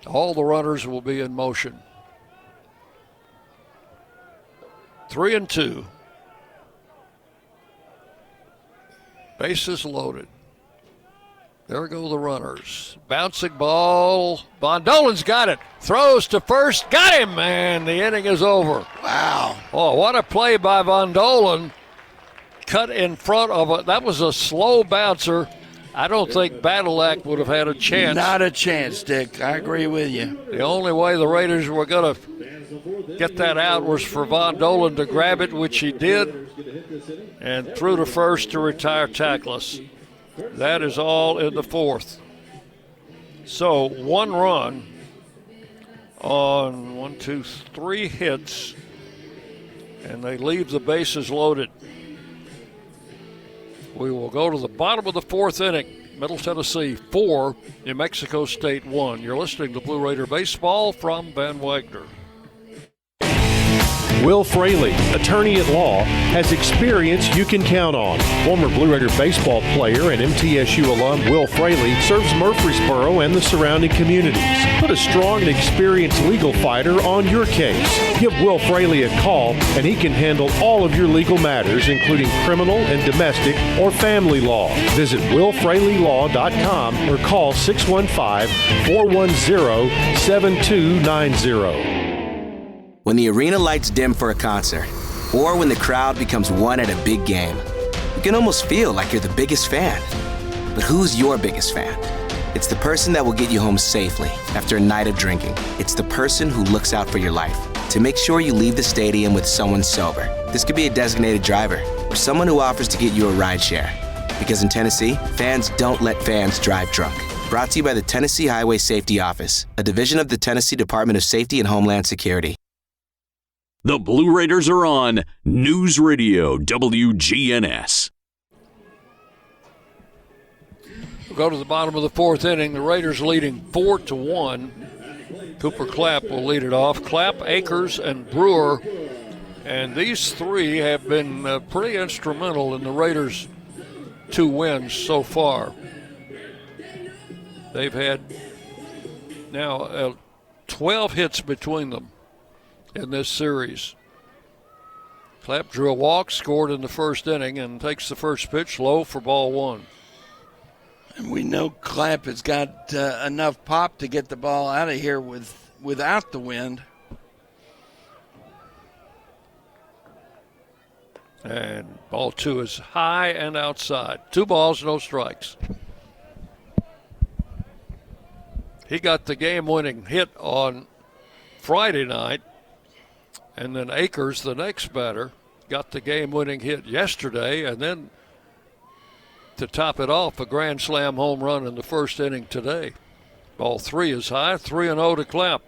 All the runners will be in motion. 3-2. Bases loaded. There go the runners. Bouncing ball. Von Dolan's got it. Throws to first. Got him, man. The inning is over. Wow. Oh, what a play by Von Dolan. Cut in front of it. That was a slow bouncer. I don't think Badalak would have had a chance. Not a chance, Dick. I agree with you. The only way the Raiders were going to get that out was for Von Dolan to grab it, which he did, and threw to first to retire Tackless. That is all in the 4th. So 1 run on 3 hits, and they leave the bases loaded. We will go to the bottom of the 4th inning. Middle Tennessee 4, New Mexico State 1. You're listening to Blue Raider Baseball from Van Wagner. Will Fraley, attorney at law, has experience you can count on. Former Blue Raider baseball player and MTSU alum Will Fraley serves Murfreesboro and the surrounding communities. Put a strong and experienced legal fighter on your case. Give Will Fraley a call and he can handle all of your legal matters, including criminal and domestic or family law. Visit willfraleylaw.com or call 615-410-7290. When the arena lights dim for a concert, or when the crowd becomes one at a big game, you can almost feel like you're the biggest fan. But who's your biggest fan? It's the person that will get you home safely after a night of drinking. It's the person who looks out for your life to make sure you leave the stadium with someone sober. This could be a designated driver or someone who offers to get you a ride share. Because in Tennessee, fans don't let fans drive drunk. Brought to you by the Tennessee Highway Safety Office, a division of the Tennessee Department of Safety and Homeland Security. The Blue Raiders are on News Radio WGNS. We'll go to the bottom of the fourth inning. The Raiders leading 4-1. Cooper Clapp will lead it off. Clapp, Akers, and Brewer. And these three have been pretty instrumental in the Raiders' 2 wins so far. They've had now 12 hits between them in this series. Clapp drew a walk, scored in the first inning, and takes the first pitch low for ball 1. And we know Clapp has got enough pop to get the ball out of here without the wind. And ball 2 is high and outside. 2 balls, no strikes. He got the game-winning hit on Friday night. And then Akers, the next batter, got the game-winning hit yesterday. And then to top it off, a grand slam home run in the first inning today. Ball 3 is high, 3-0 to Clapp.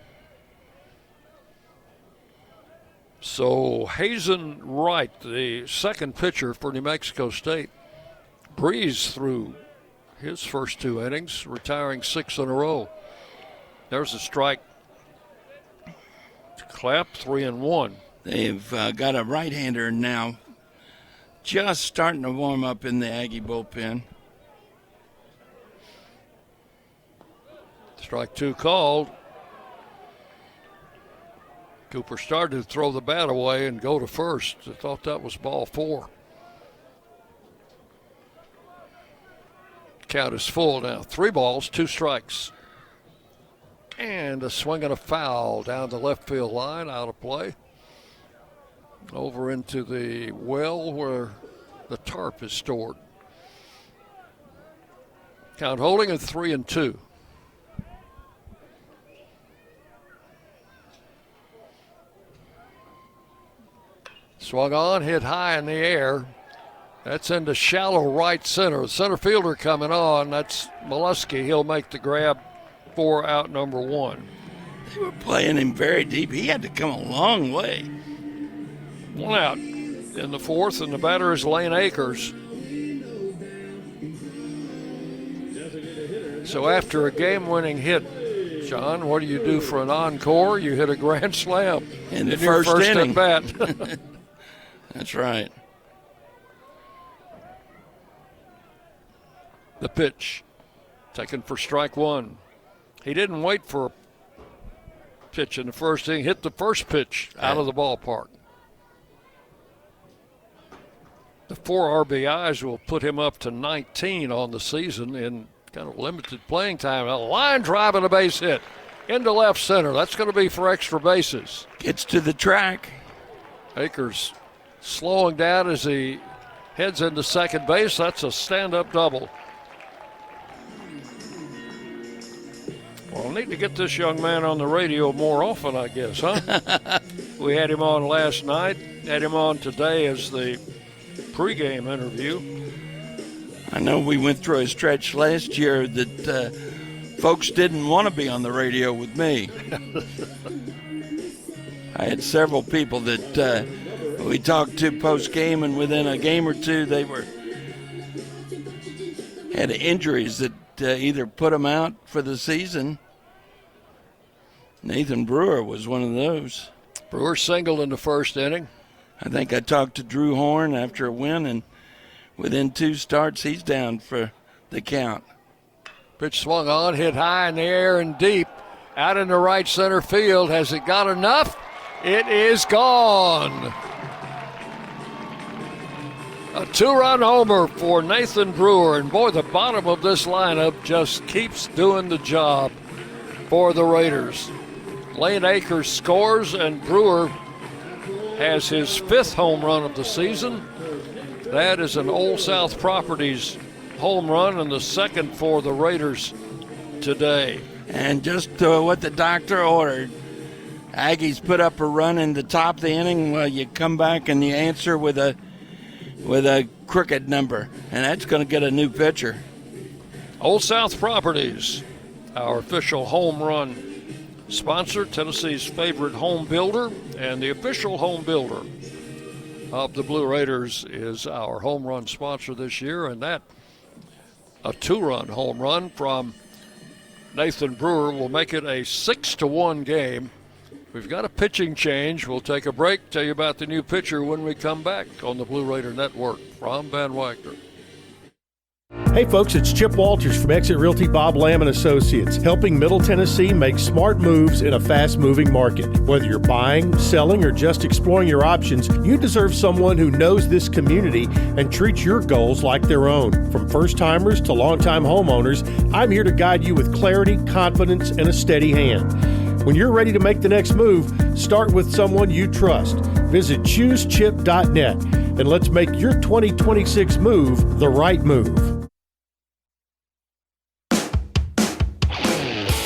So Hazen Wright, the second pitcher for New Mexico State, breezed through his first 2 innings, retiring 6 in a row. There's a strike. Clapp, 3-1. They've got a right-hander now just starting to warm up in the Aggie bullpen. Strike 2 called. Cooper started to throw the bat away and go to first. I thought that was ball 4. Count is full now. 3 balls, 2 strikes. And a swing and a foul down the left field line, out of play. Over into the well where the tarp is stored. Count holding at 3-2. Swung on, hit high in the air. That's into shallow right center. The center fielder coming on. That's Molesky. He'll make the grab for out number 1. They were playing him very deep. He had to come a long way. 1 out in the 4th, and the batter is Lane Akers. So after a game-winning hit, John, what do you do for an encore? You hit a grand slam in the first inning. At bat. That's right. The pitch, taken for strike 1. He didn't wait for a pitch in the first inning. Hit the first pitch out of the ballpark. The 4 RBIs will put him up to 19 on the season in kind of limited playing time. A line drive and a base hit into left center. That's going to be for extra bases. Gets to the track. Akers slowing down as he heads into second base. That's a stand-up double. Well, we'll need to get this young man on the radio more often, I guess, huh? We had him on last night, had him on today as the pregame interview. I know we went through a stretch last year that folks didn't want to be on the radio with me. I had several people that we talked to post-game, and within a game or two they had injuries that either put them out for the season. Nathan Brewer was one of those. Brewer singled in the first inning. I think I talked to Drew Horn after a win, and within 2 starts, he's down for the count. Pitch swung on, hit high in the air and deep. Out in the right center field. Has it got enough? It is gone. A 2-run homer for Nathan Brewer. And boy, the bottom of this lineup just keeps doing the job for the Raiders. Lane Akers scores, and Brewer has his 5th home run of the season. That is an Old South Properties home run and the 2nd for the Raiders today. And just what the doctor ordered. Aggies put up a run in the top of the inning. Well, you come back and you answer with a crooked number, and that's going to get a new pitcher. Old South Properties, our official home run sponsor, Tennessee's favorite home builder, and the official home builder of the Blue Raiders is our home run sponsor this year, and that a 2-run home run from Nathan Brewer will make it a 6-1 game. We've got a pitching change. We'll take a break, tell you about the new pitcher when we come back on the Blue Raider Network. From Van Wagner. Hey folks, it's Chip Walters from Exit Realty Bob Lamb & Associates, helping Middle Tennessee make smart moves in a fast-moving market. Whether you're buying, selling, or just exploring your options, you deserve someone who knows this community and treats your goals like their own. From first-timers to long-time homeowners, I'm here to guide you with clarity, confidence, and a steady hand. When you're ready to make the next move, start with someone you trust. Visit ChooseChip.net and let's make your 2026 move the right move.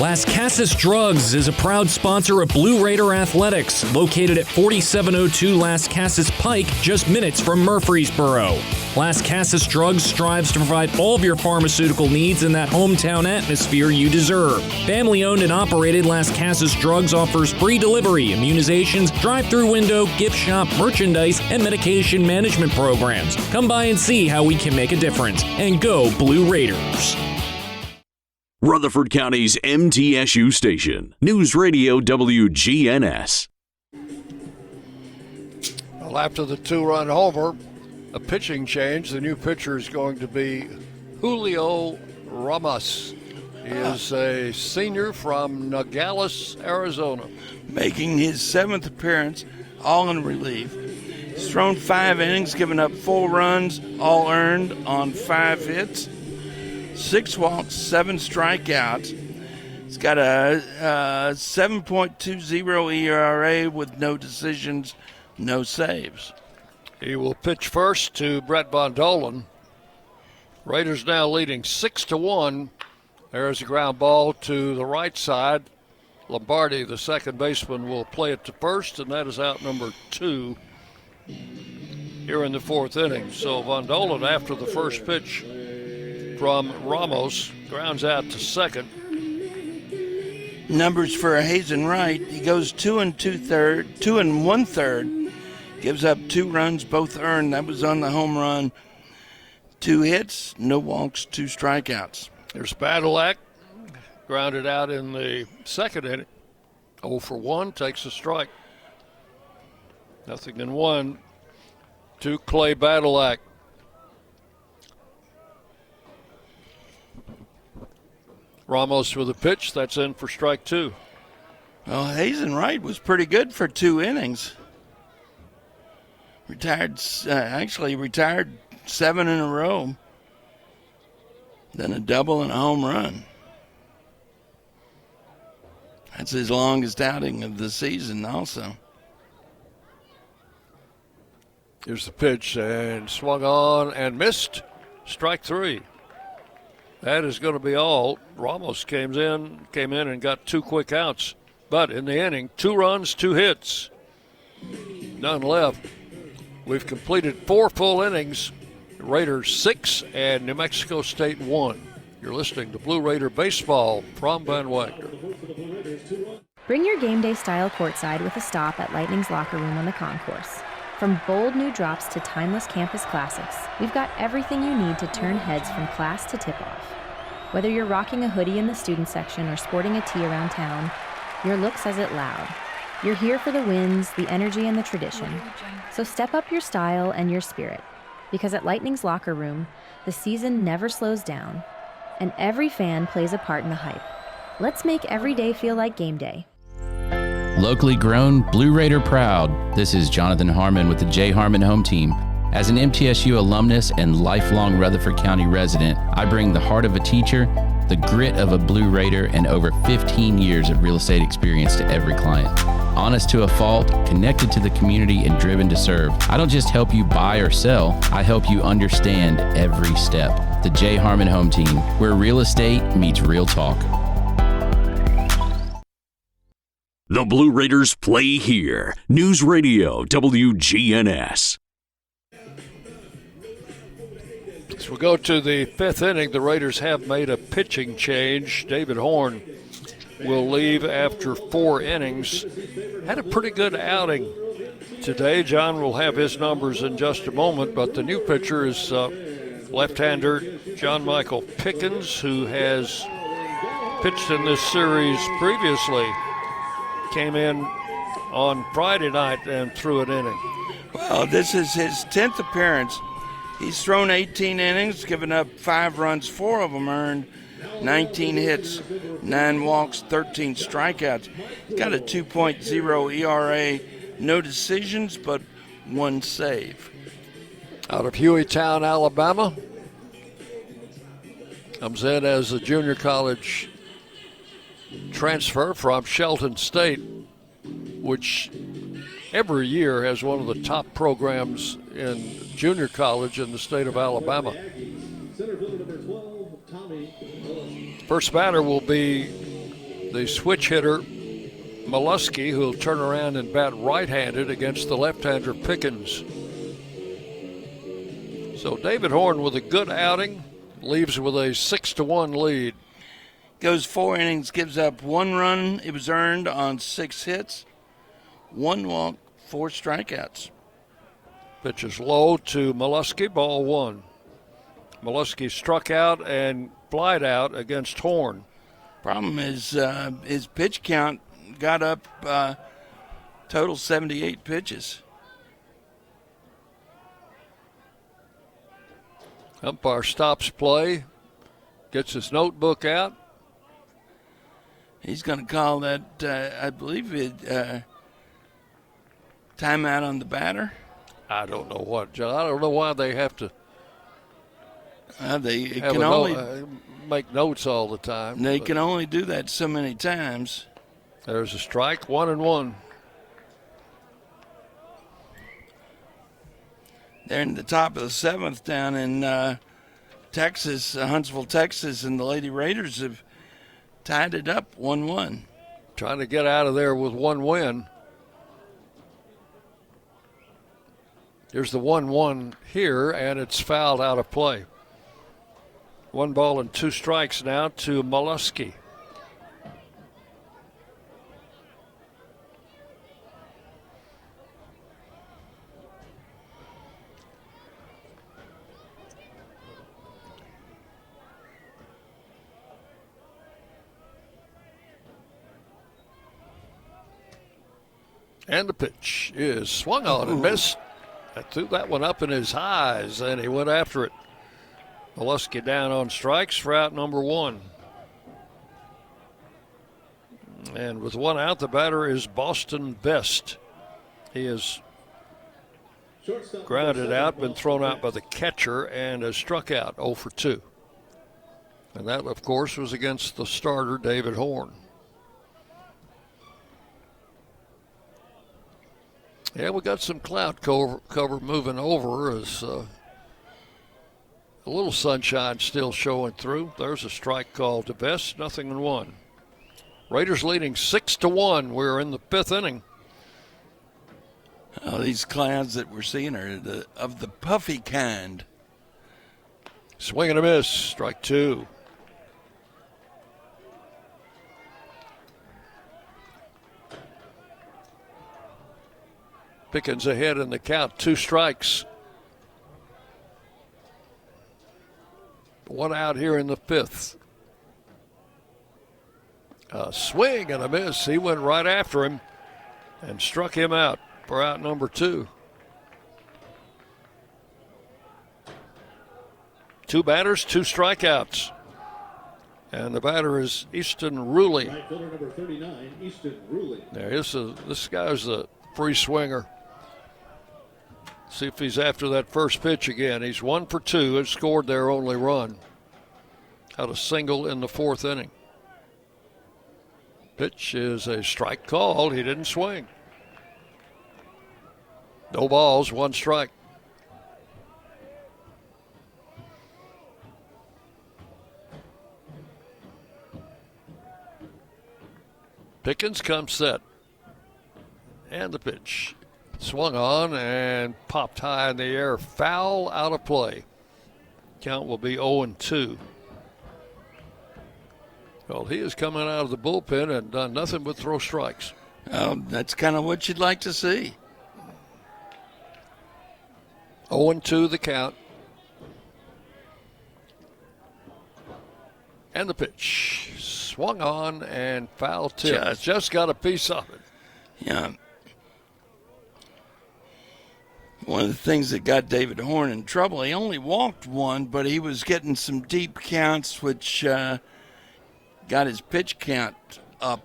Las Casas Drugs is a proud sponsor of Blue Raider Athletics, located at 4702 Las Casas Pike, just minutes from Murfreesboro. Las Casas Drugs strives to provide all of your pharmaceutical needs in that hometown atmosphere you deserve. Family-owned and operated, Las Casas Drugs offers free delivery, immunizations, drive-through window, gift shop, merchandise, and medication management programs. Come by and see how we can make a difference. And go Blue Raiders. Rutherford County's MTSU station, News Radio WGNS. Well, after the 2-run homer, a pitching change. The new pitcher is going to be Julio Ramos. He is a senior from Nogales, Arizona. Making his 7th appearance, all in relief. He's thrown 5 innings, given up 4 runs, all earned on 5 hits. 6 walks, 7 strikeouts. He's got a 7.20 ERA with no decisions, no saves. He will pitch first to Brett Von Dolan. Raiders now leading 6-1. There's a ground ball to the right side. Lombardi, the second baseman, will play it to first, and that is out number 2 here in the 4th inning. So Von Dolan, after the first pitch from Ramos, grounds out to second. Numbers for Hazen Wright. He goes 2 1/3, gives up 2 runs, both earned. That was on the home run. 2 hits, no walks, 2 strikeouts. There's Badalak, grounded out in the 2nd inning. 0 for 1, takes a strike. 0-1 to Clay Badalak. Ramos with a pitch, that's in for strike 2. Well, Hazen Wright was pretty good for 2 innings. Retired 7 in a row. Then a double and a home run. That's his longest outing of the season also. Here's the pitch, and swung on and missed. Strike 3. That is going to be all. Ramos came in and got 2 quick outs. But in the inning, 2 runs, 2 hits. None left. We've completed 4 full innings. Raiders 6 and New Mexico State 1. You're listening to Blue Raider Baseball from Van Wagner. Bring your game day style courtside with a stop at Lightning's locker room on the concourse. From bold new drops to timeless campus classics, we've got everything you need to turn heads from class to tip-off. Whether you're rocking a hoodie in the student section or sporting a tee around town, your look says it loud. You're here for the wins, the energy, and the tradition. So step up your style and your spirit, because at Lightning's locker room, the season never slows down, and every fan plays a part in the hype. Let's make every day feel like game day. Locally grown, Blue Raider proud. This is Jonathan Harmon with the J. Harmon Home Team. As an MTSU alumnus and lifelong Rutherford County resident, I bring the heart of a teacher, the grit of a Blue Raider, and over 15 years of real estate experience to every client. Honest to a fault, connected to the community, and driven to serve. I don't just help you buy or sell, I help you understand every step. The J. Harmon Home Team, where real estate meets real talk. The Blue Raiders play here. News Radio WGNS. As we go to the fifth inning, the Raiders have made a pitching change. David Horn will leave after 4 innings. Had a pretty good outing today. John will have his numbers in just a moment, but the new pitcher is left-hander John Michael Pickens, who has pitched in this series previously. Came in on Friday night and threw an inning. Well, this is his 10th appearance. He's thrown 18 innings, given up 5 runs, 4 of them earned, 19 hits, 9 walks, 13 strikeouts. He's got a 2.0 ERA, no decisions, but 1 save. Out of Hueytown, Alabama. Comes in as a junior college transfer from Shelton State, which every year has one of the top programs in junior college in the state of Alabama. First batter will be the switch hitter Mollusky, who will turn around and bat right-handed against the left-hander Pickens. So David Horn with a good outing, leaves with a 6-1 lead. Goes 4 innings, gives up 1 run. It was earned on 6 hits, 1 walk, 4 strikeouts. Pitches low to Mollusky, ball 1. Mollusky struck out and flied out against Horn. Problem is his pitch count got up total 78 pitches. Umpire stops play, gets his notebook out. He's going to call that, I believe, timeout on the batter. I don't know what, John. I don't know why they have to they can only make notes all the time. They can only do that so many times. There's a strike, 1-1. They're in the top of the 7th down in Texas, Huntsville, Texas, and the Lady Raiders have tied it up 1-1. Trying to get out of there with 1 win. Here's the 1-1 here, and it's fouled out of play. 1 ball and 2 strikes now to Mollusky. And the pitch is swung on and missed. I threw that one up in his highs, and he went after it. Mollusky down on strikes for out number 1. And with 1 out, the batter is Boston Best. He is grounded out, been thrown out by the catcher, and has struck out 0 for 2. And that, of course, was against the starter, David Horn. Yeah, we got some cloud cover moving over as a little sunshine still showing through. There's a strike called to Best, 0-1. Raiders leading 6-1. We're in the 5th inning. Oh, these clouds that we're seeing are of the puffy kind. Swing and a miss, strike 2. Pickens ahead in the count, 2 strikes. 1 out here in the 5th. A swing and a miss. He went right after him. and struck him out for out number 2. 2 batters, 2 strikeouts. And the batter is Easton Ruley. Right fielder number 39, Easton Ruley. There, this guy's a free swinger. See if he's after that first pitch again. He's 1 for 2 and scored their only run. Had a single in the 4th inning. Pitch is a strike called. He didn't swing. No balls, 1 strike. Pickens comes set. And the pitch. Swung on and popped high in the air. Foul, out of play. Count will be 0-2. Well, he is coming out of the bullpen and done nothing but throw strikes. That's kind of what you'd like to see. 0-2 the count. And the pitch. Swung on and foul tip. Just got a piece of it. Yeah. One of the things that got David Horn in trouble, he only walked 1, but he was getting some deep counts, which got his pitch count up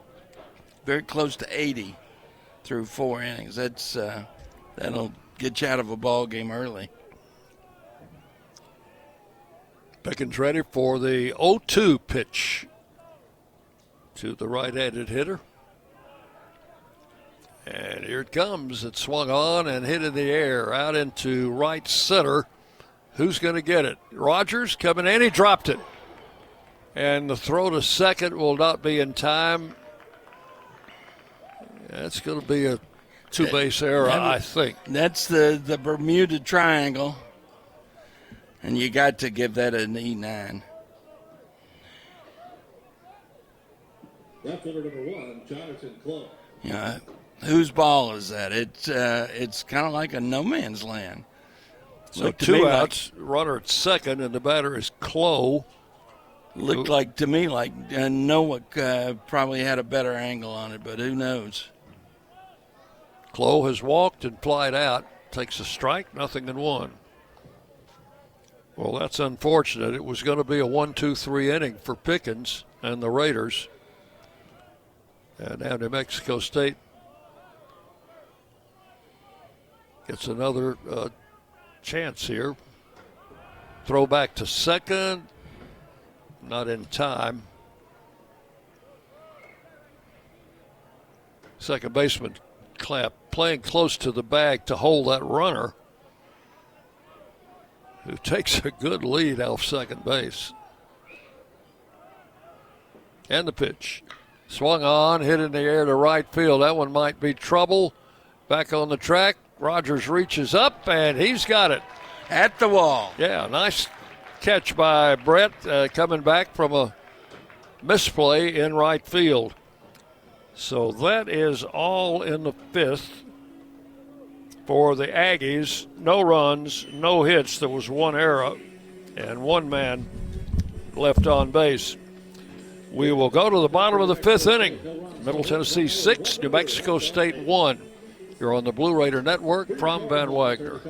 very close to 80 through 4 innings. That'll get you out of a ball game early. Pickens ready for the 0-2 pitch to the right-handed hitter. And here it comes. It swung on and hit in the air out into right center. Who's going to get it? Rogers coming in. He dropped it. And the throw to second will not be in time. That's going to be a 2-base error, I think. That's the Bermuda Triangle. And you got to give that an E9. Left fielder number 1, Jonathan Clough. Yeah, whose ball is that? It's kind of like a no man's land. So 2 outs, runner at second, and the batter is Clough. Looked like to me like Noah probably had a better angle on it, but who knows? Clough has walked and plied out. Takes a strike, 0-1. Well, that's unfortunate. It was going to be a 1-2-3 inning for Pickens and the Raiders. And now New Mexico State gets another chance here. Throw back to second. Not in time. Second baseman Clapp playing close to the bag to hold that runner, who takes a good lead off second base. And the pitch. Swung on, hit in the air to right field. That one might be trouble. Back on the track. Rogers reaches up, and he's got it. At the wall. Yeah, nice catch by Brett coming back from a misplay in right field. So that is all in the 5th for the Aggies. No runs, no hits. There was 1 error and 1 man left on base. We will go to the bottom of the 5th inning. Middle Tennessee 6, New Mexico State 1. You're on the Blue Raider Network from Van Wagner.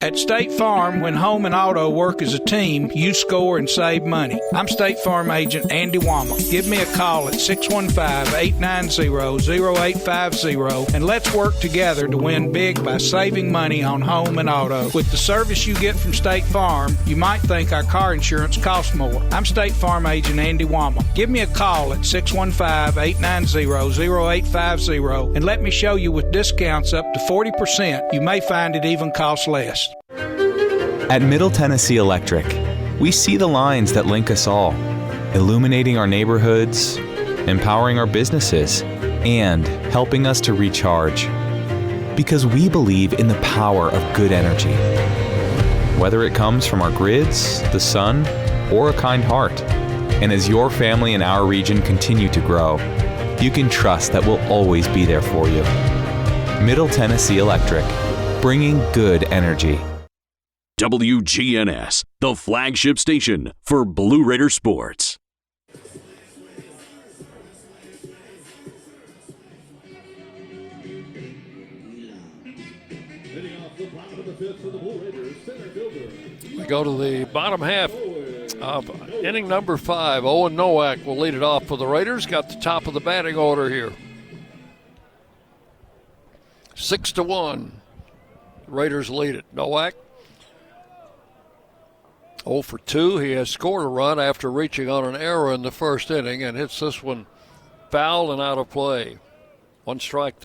At State Farm, when home and auto work as a team, you score and save money. I'm State Farm agent Andy Womack. Give me a call at 615-890-0850 and let's work together to win big by saving money on home and auto. With the service you get from State Farm, you might think our car insurance costs more. I'm State Farm agent Andy Womack. Give me a call at 615-890-0850 and let me show you with discounts up to 40%. You may find it even costs less. At Middle Tennessee Electric, we see the lines that link us all, illuminating our neighborhoods, empowering our businesses, and helping us to recharge. Because we believe in the power of good energy. Whether it comes from our grids, the sun, or a kind heart. And as your family and our region continue to grow, you can trust that we'll always be there for you. Middle Tennessee Electric, bringing good energy. WGNS, the flagship station for Blue Raider sports. We go to the bottom half of inning number 5. Owen Nowak will lead it off for the Raiders. Got the top of the batting order here. 6-1. Raiders lead it. Nowak 0 for 2. He has scored a run after reaching on an error in the first inning and hits this one foul and out of play. 1 strike.